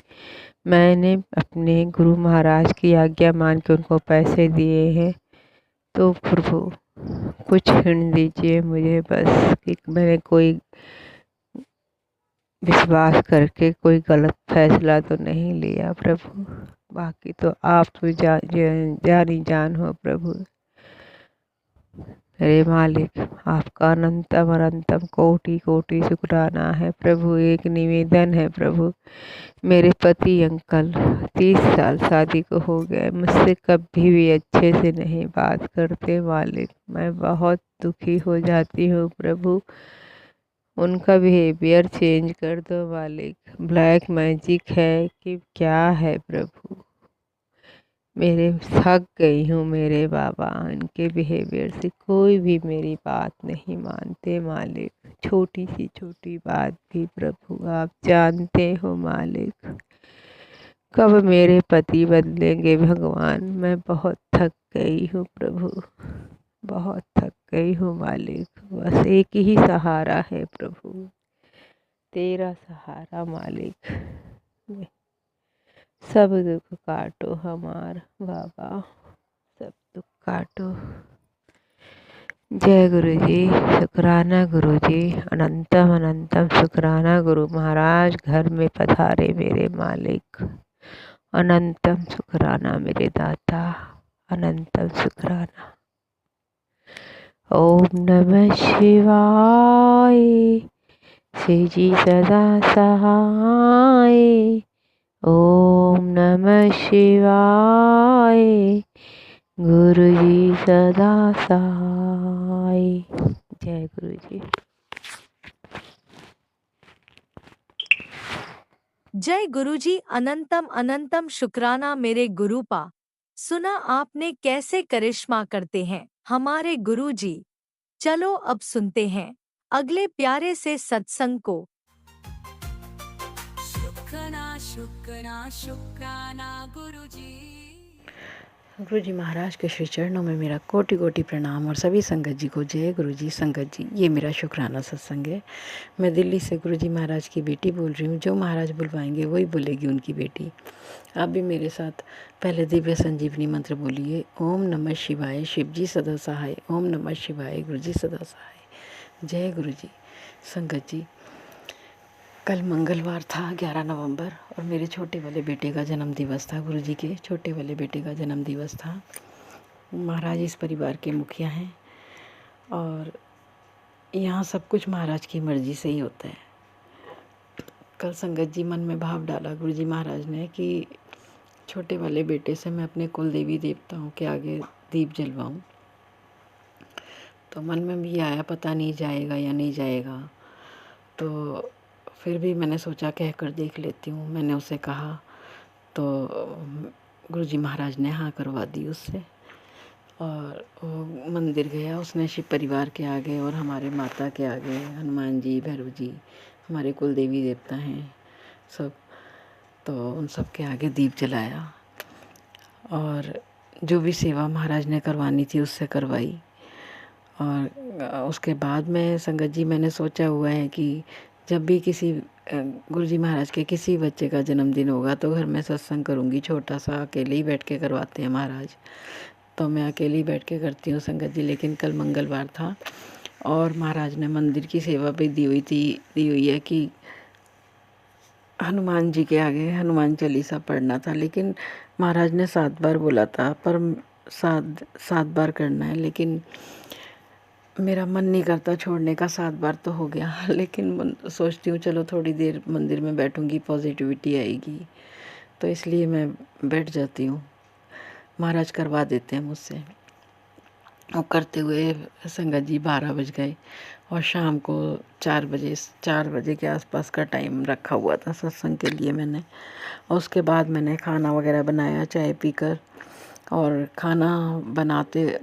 मैंने अपने गुरु महाराज की आज्ञा मान के उनको पैसे दिए हैं, तो प्रभु कुछ हिंट दीजिए मुझे बस कि मैंने कोई विश्वास करके कोई गलत फैसला तो नहीं लिया प्रभु। बाकी तो आप तो जानी जान हो प्रभु। अरे मालिक, आपका अनंतम अनंतम कोटि कोटि शुक्राना है प्रभु। एक निवेदन है प्रभु, मेरे पति अंकल 30 साल शादी को हो गए, मुझसे कभी भी अच्छे से नहीं बात करते मालिक। मैं बहुत दुखी हो जाती हूँ प्रभु। उनका बिहेवियर चेंज कर दो मालिक। ब्लैक मैजिक है कि क्या है प्रभु। मेरे थक गई हूँ मेरे बाबा, इनके बिहेवियर से कोई भी मेरी बात नहीं मानते मालिक। छोटी सी छोटी बात भी प्रभु आप जानते हो मालिक। कब मेरे पति बदलेंगे भगवान। मैं बहुत थक गई हूँ प्रभु, बहुत थक गई हूँ मालिक। बस एक ही सहारा है प्रभु, तेरा सहारा मालिक। सब दुख काटो हमार बाबा, सब दुख काटो। जय गुरु जी, शुक्राना गुरु जी, अनंतम अनंतम शुक्राना गुरु महाराज। घर में पधारे मेरे मालिक, अनंतम शुक्राना मेरे दाता, अनंतम शुक्राना। ओम नमः शिवाय, श्री जी सदा सहाय। ओम नमः शिवाय, गुरु जी सदा सहाय। जय गुरु जी। जय गुरुजी, अनंतम अनंतम शुक्राना मेरे गुरुपा। सुना आपने कैसे करिश्मा करते हैं हमारे गुरुजी। चलो अब सुनते हैं अगले प्यारे से सत्संग को। शुक्राना शुक्राना शुक्राना गुरुजी। गुरु जी महाराज के श्री चरणों में मेरा कोटि कोटि प्रणाम और सभी संगत जी को जय गुरु जी। संगत जी, ये मेरा शुक्राना सत्संग है। मैं दिल्ली से गुरु जी महाराज की बेटी बोल रही हूँ। जो महाराज बुलवाएंगे वही बोलेगी उनकी बेटी। आप भी मेरे साथ पहले दिव्य संजीवनी मंत्र बोलिए। ओम नमः शिवाय, शिव जी सदा सहाय। ओम नमः शिवाय, गुरु जी सदा सहाय। जय गुरु जी। संगत जी, कल मंगलवार था 11 नवंबर और मेरे छोटे वाले बेटे का जन्म दिवस था। गुरुजी के छोटे वाले बेटे का जन्म दिवस था। महाराज इस परिवार के मुखिया हैं और यहाँ सब कुछ महाराज की मर्जी से ही होता है। कल संगत जी मन में भाव डाला गुरुजी महाराज ने कि छोटे वाले बेटे से मैं अपने कुल देवी देवताओं के आगे दीप जलवाऊँ। तो मन में भी आया पता नहीं जाएगा या नहीं जाएगा, तो फिर भी मैंने सोचा कह कर देख लेती हूँ। मैंने उसे कहा तो गुरुजी महाराज ने हाँ करवा दी उससे और वो मंदिर गया। उसने शिव परिवार के आगे और हमारे माता के आगे, हनुमान जी, भैरव जी हमारे कुल देवी देवता हैं सब, तो उन सब के आगे दीप जलाया और जो भी सेवा महाराज ने करवानी थी उससे करवाई। और उसके बाद में संगत जी मैंने सोचा हुआ है कि जब भी किसी गुरुजी महाराज के किसी बच्चे का जन्मदिन होगा तो घर में सत्संग करूँगी। छोटा सा अकेले ही बैठ के करवाते हैं महाराज, तो मैं अकेले ही बैठ के करती हूँ संगत जी। लेकिन कल मंगलवार था और महाराज ने मंदिर की सेवा भी दी हुई है कि हनुमान जी के आगे हनुमान चालीसा पढ़ना था। लेकिन महाराज ने 7 बार बोला था, पर 7 बार करना है। लेकिन मेरा मन नहीं करता छोड़ने का। 7 बार तो हो गया, लेकिन सोचती हूँ चलो थोड़ी देर मंदिर में बैठूंगी, पॉजिटिविटी आएगी, तो इसलिए मैं बैठ जाती हूँ। महाराज करवा देते हैं मुझसे। और करते हुए संगत जी 12 बज गए और शाम को 4 बजे के आसपास का टाइम रखा हुआ था सत्संग के लिए मैंने। और उसके बाद मैंने खाना वगैरह बनाया चाय पीकर, और खाना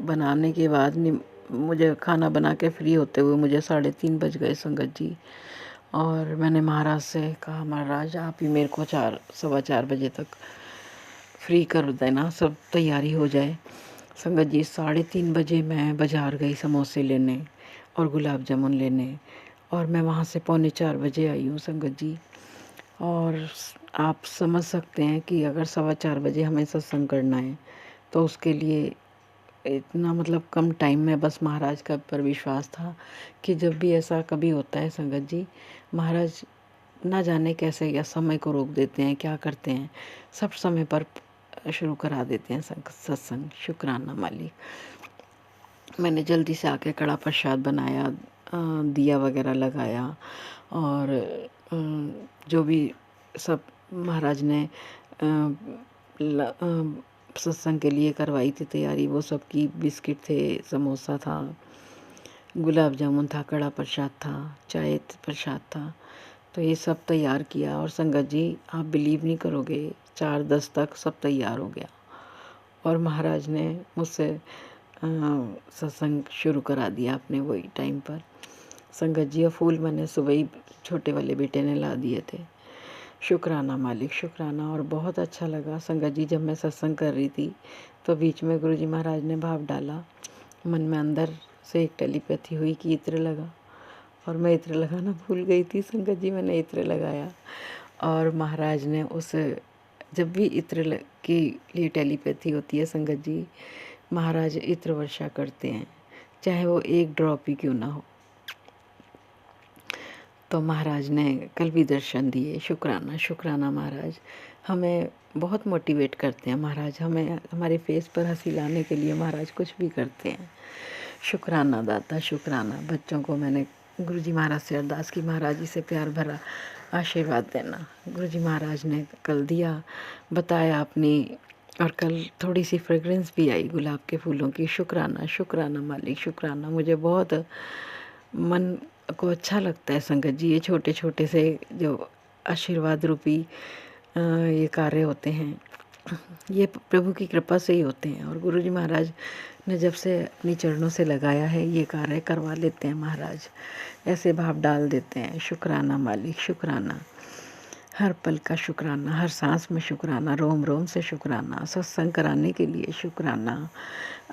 बनाने के बाद मुझे खाना बना के फ्री होते हुए मुझे 3:30 बज गए संगत जी। और मैंने महाराज से कहा, महाराज आप ही मेरे को 4-4:15 बजे तक फ्री कर देना, सब तैयारी हो जाए। संगत जी 3:30 बजे मैं बाज़ार गई समोसे लेने और गुलाब जामुन लेने, और मैं वहाँ से 3:45 बजे आई हूँ संगत जी। और आप समझ सकते हैं कि अगर 4:15 बजे हमें सत्संग करना है तो उसके लिए इतना मतलब कम टाइम में बस महाराज का पर विश्वास था कि जब भी ऐसा कभी होता है संगत जी, महाराज ना जाने कैसे या समय को रोक देते हैं, क्या करते हैं, सब समय पर शुरू करा देते हैं सत्संग। शुक्राना मालिक। मैंने जल्दी से आके कड़ा प्रसाद बनाया, दिया वगैरह लगाया, और जो भी सब महाराज ने सत्संग के लिए करवाई थी तैयारी, वो सब की, बिस्किट थे, समोसा था, गुलाब जामुन था, कड़ा प्रसाद था, चाय प्रसाद था, तो ये सब तैयार किया। और संगत जी आप बिलीव नहीं करोगे, 4:10 तक सब तैयार हो गया और महाराज ने मुझसे सत्संग शुरू करा दिया अपने वही टाइम पर। संगत जी, फूल मैंने सुबह ही छोटे वाले बेटे ने ला दिए थे। शुक्राना मालिक, शुक्राना। और बहुत अच्छा लगा संगत जी, जब मैं सत्संग कर रही थी तो बीच में गुरुजी महाराज ने भाव डाला, मन में अंदर से एक टेलीपैथी हुई कि इत्र लगा, और मैं इत्र लगाना भूल गई थी संगत जी। मैंने इत्र लगाया और महाराज ने उस, जब भी इत्र की लिए टेलीपैथी होती है संगत जी, महाराज इत्र वर्षा करते हैं, चाहे वो एक ड्रॉप ही क्यों ना हो। तो महाराज ने कल भी दर्शन दिए। शुक्राना, शुक्राना महाराज। हमें बहुत मोटिवेट करते हैं महाराज, हमें हमारे फेस पर हंसी लाने के लिए महाराज कुछ भी करते हैं। शुक्राना दाता, शुक्राना। बच्चों को मैंने गुरुजी महाराज से अरदास की, महाराज जी से प्यार भरा आशीर्वाद देना। गुरुजी महाराज ने कल दिया, बताया अपनी, और कल थोड़ी सी फ्रेग्रेंस भी आई गुलाब के फूलों की। शुक्राना, शुक्राना मालिक, शुक्राना। मुझे बहुत मन को अच्छा लगता है संगत जी, ये छोटे छोटे से जो आशीर्वाद रूपी ये कार्य होते हैं, ये प्रभु की कृपा से ही होते हैं। और गुरुजी महाराज ने जब से अपनी चरणों से लगाया है, ये कार्य करवा लेते हैं महाराज, ऐसे भाव डाल देते हैं। शुक्राना मालिक, शुक्राना। हर पल का शुक्राना, हर सांस में शुक्राना, रोम रोम से शुक्राना। सत्संग कराने के लिए शुक्राना,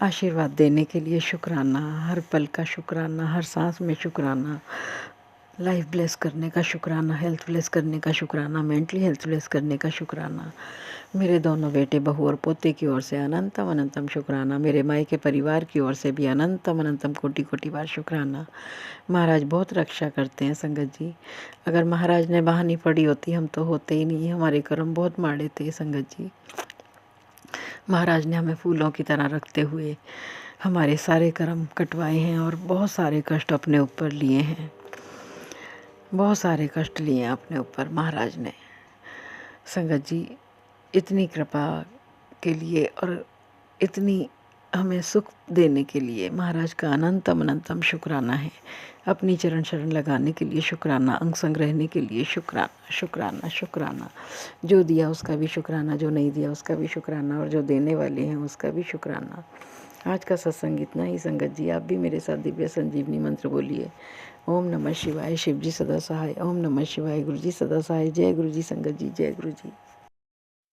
आशीर्वाद देने के लिए शुक्राना, हर पल का शुक्राना, हर सांस में शुक्राना, लाइफ ब्लेस करने का शुक्राना, हेल्थ ब्लेस करने का शुक्राना, मेंटली हेल्थ ब्लेस करने का शुक्राना। मेरे दोनों बेटे, बहू और पोते की ओर से अनंतम अनंतम शुक्राना। मेरे माई के परिवार की ओर से भी अनंतम अनंतम कोटि कोटि बार शुक्राना। महाराज बहुत रक्षा करते हैं संगत जी। अगर महाराज ने बहानी पड़ी होती, हम तो होते ही नहीं। हमारे कर्म बहुत माड़े थे संगत जी। महाराज ने हमें फूलों की तरह रखते हुए हमारे सारे कर्म कटवाए हैं और बहुत सारे कष्ट अपने ऊपर लिए हैं, बहुत सारे कष्ट लिए हैं अपने ऊपर महाराज ने। संगत जी, इतनी कृपा के लिए और इतनी हमें सुख देने के लिए महाराज का अनंतम अनंतम शुक्राना है। अपनी चरण शरण लगाने के लिए शुक्राना, अंग संग रहने के लिए शुक्राना, शुक्राना, शुक्राना। जो दिया उसका भी शुक्राना, जो नहीं दिया उसका भी शुक्राना, और जो देने वाले हैं उसका भी शुक्राना। आज का सत्संग इतना ही संगत जी। आप भी मेरे साथ दिव्य संजीवनी मंत्र बोलिए। ओम नमः शिवाय, शिव जी सदा सहाय। ओम नमः शिवाय, गुरु जी सदा सहाय। जय गुरु जी संगत जी, जय गुरु जी।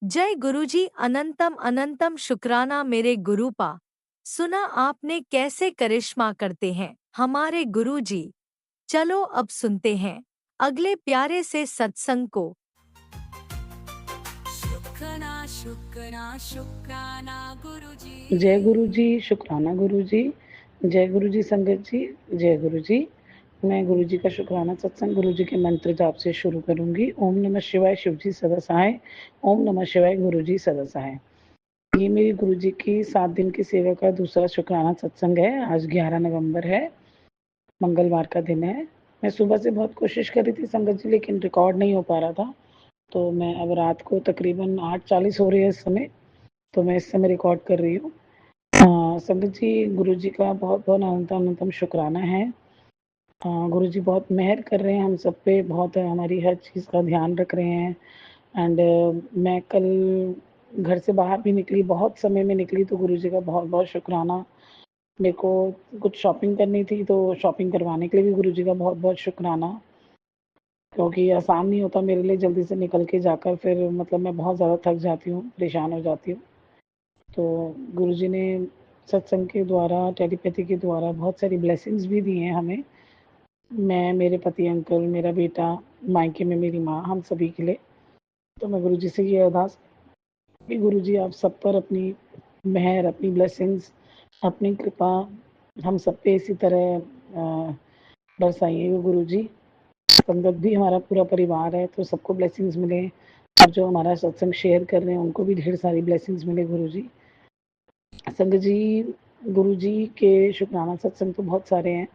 जय गुरुजी। अनंतम अनंतम शुक्राना मेरे गुरुपा। सुना आपने कैसे करिश्मा करते हैं हमारे गुरुजी। चलो अब सुनते हैं अगले प्यारे से सत्संग को। शुक्राना शुक्राना शुक्राना गुरुजी। जय गुरु जी, शुक्राना गुरु जी। जय गुरु जी संगत जी, जय गुरु जी। मैं गुरु जी का शुक्राना सत्संग गुरु जी के मंत्र जाप से शुरू करूंगी। ओम नमः शिवाय, शिव जी सदा सहाय। ओम नमः शिवाय, गुरु जी सदा सहाय। ये मेरी गुरु जी की 7 दिन की सेवा का दूसरा शुक्राना सत्संग है। आज 11 नवंबर है, मंगलवार का दिन है। मैं सुबह से बहुत कोशिश कर रही थी संगत जी, लेकिन रिकॉर्ड नहीं हो पा रहा था। तो मैं अब रात को तकरीबन 8:40 हो रही है इस समय, तो मैं इस समय रिकॉर्ड कर रही हूँ। संगत जी, गुरु जी का बहुत बहुत अनंतम अनंतम शुक्राना है। गुरु जी बहुत मेहर कर रहे हैं हम सब पे, बहुत हमारी हर चीज़ का ध्यान रख रहे हैं। एंड मैं कल घर से बाहर भी निकली, बहुत समय में निकली, तो गुरु जी का बहुत बहुत शुक्राना। मेरे को कुछ शॉपिंग करनी थी, तो शॉपिंग करवाने के लिए भी गुरु जी का बहुत बहुत शुक्राना, क्योंकि आसान नहीं होता मेरे लिए जल्दी से निकल के जाकर, फिर मतलब मैं बहुत ज़्यादा थक जाती हूँ, परेशान हो जाती हूँ। तो गुरुजी ने सत्संग के द्वारा, टेलीपैथी के द्वारा बहुत सारी ब्लेसिंग्स भी दी हैं हमें, मैं, मेरे पति अंकल, मेरा बेटा, मायके में मेरी माँ, हम सभी के लिए। तो मैं गुरुजी से ये अरदास कि गुरुजी आप सब पर अपनी मेहर, अपनी ब्लेसिंग्स, अपनी कृपा हम सब पे इसी तरह बरसाइए गुरुजी। संगत भी हमारा पूरा परिवार है, तो सबको ब्लेसिंग्स मिले, और जो हमारा सत्संग शेयर कर रहे हैं उनको भी ढेर सारी ब्लेसिंग्स मिले गुरुजी। संगत जी, गुरुजी के शुक्राना सत्संग तो बहुत सारे हैं,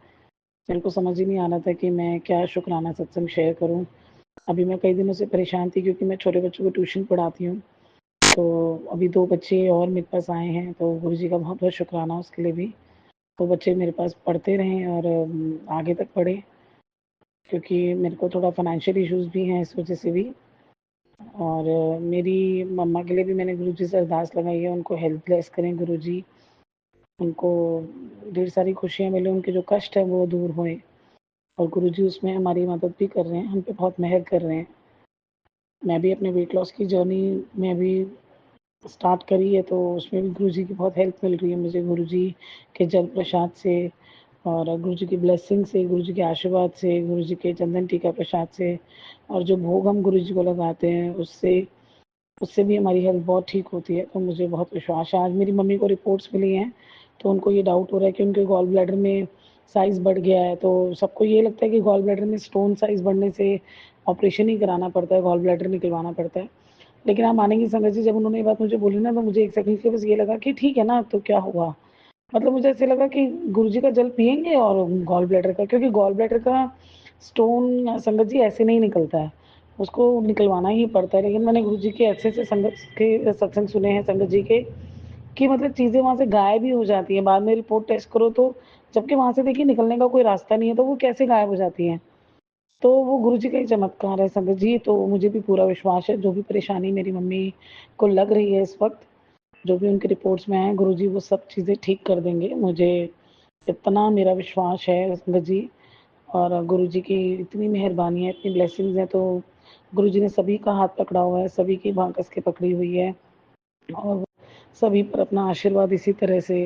मेरे को समझ ही नहीं आ रहा था कि मैं क्या शुक्राना सत्संग शेयर करूं। अभी मैं कई दिनों से परेशान थी क्योंकि मैं छोटे बच्चों को ट्यूशन पढ़ाती हूँ, तो अभी 2 बच्चे और मेरे पास आए हैं, तो गुरुजी का बहुत-बहुत शुक्राना उसके लिए भी। वो बच्चे मेरे पास पढ़ते रहें और आगे तक पढ़ें, क्योंकि मेरे को थोड़ा फाइनेंशियल इश्यूज़ भी हैं इस वजह से भी। और मेरी मम्मा के लिए भी मैंने गुरुजी से अरदास लगाई है, उनको हेल्थ ब्लेस करें गुरुजी, उनको ढेर सारी खुशियाँ मिलें, उनके जो कष्ट है वो दूर होएँ और गुरुजी उसमें हमारी मदद भी कर रहे हैं, हम पे बहुत मेहर कर रहे हैं। मैं भी अपने वेट लॉस की जर्नी में अभी स्टार्ट करी है, तो उसमें भी गुरुजी की बहुत हेल्प मिल रही है मुझे, गुरुजी के जल प्रसाद से और गुरुजी की ब्लेसिंग से, गुरुजी के आशीर्वाद से, गुरुजी के चंदन टीका प्रसाद से और जो भोग हम गुरुजी को लगाते हैं उससे भी हमारी हेल्थ बहुत ठीक होती है। तो मुझे बहुत विश्वास है। आज मेरी मम्मी को रिपोर्ट्स मिली हैं, तो उनको ये डाउट हो रहा है कि उनके गॉल ब्लैडर में साइज़ बढ़ गया है, तो सबको ये लगता है कि गॉल ब्लैडर में स्टोन साइज़ बढ़ने से ऑपरेशन ही कराना पड़ता है, गॉल ब्लैडर निकलवाना पड़ता है। लेकिन आप मानेंगी संगत जी, जब उन्होंने ये बात मुझे बोली ना, तो मुझे एक सेकंड के लिए बस ये लगा कि ठीक है ना, तो क्या हुआ? मतलब मुझे ऐसे लगा कि गुरुजी का जल पिएँगे और गॉल ब्लैडर का, क्योंकि गॉल ब्लैडर का स्टोन संगत जी ऐसे नहीं निकलता है, उसको निकलवाना ही पड़ता है। लेकिन मैंने गुरुजी के ऐसे-ऐसे संगत के सत्संग सुने हैं संगत जी के, कि मतलब चीज़ें वहाँ से गायब ही हो जाती हैं। बाद में रिपोर्ट टेस्ट करो तो जबकि वहाँ से देखिए निकलने का कोई रास्ता नहीं है, तो वो कैसे गायब हो जाती हैं? तो वो गुरुजी का ही चमत्कार है संगत जी। तो मुझे भी पूरा विश्वास है, जो भी परेशानी मेरी मम्मी को लग रही है इस वक़्त, जो भी उनके रिपोर्ट्स में आए हैं, गुरुजी वो सब चीज़ें ठीक कर देंगे। मुझे इतना मेरा विश्वास है संगत जी, और गुरुजी की इतनी मेहरबानी है, इतनी ब्लेसिंग्स हैं, तो गुरुजी ने सभी का हाथ पकड़ा हुआ है, सभी की बाँह कस के पकड़ी हुई है और सभी पर अपना आशीर्वाद इसी तरह से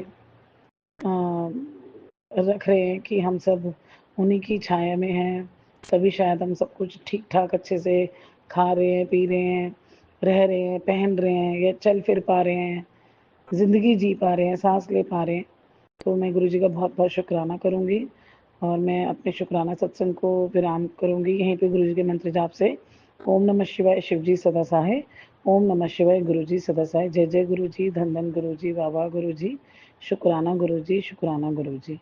रख रहे हैं कि हम सब उन्हीं की छाया में हैं, तभी शायद हम सब कुछ ठीक-ठाक अच्छे से खा रहे हैं, पी रहे हैं, रह रहे हैं, पहन रहे हैं या चल फिर पा रहे हैं, ज़िंदगी जी पा रहे हैं, साँस ले पा रहे हैं। तो मैं गुरुजी का बहुत-बहुत शुकराना करूँगी और मैं अपने शुकराना सत्संग को विराम करूँगी यहीं पे गुरुजी के मंत्र जाप से। ओम नमः शिवाय, शिव जी सदा सहाय। ओम नमः शिवाय, गुरुजी सदा सहाय। जय जय गुरुजी, धन धन गुरुजी, वाह वाह गुरुजी, शुकराना गुरुजी, शुकराना गुरुजी।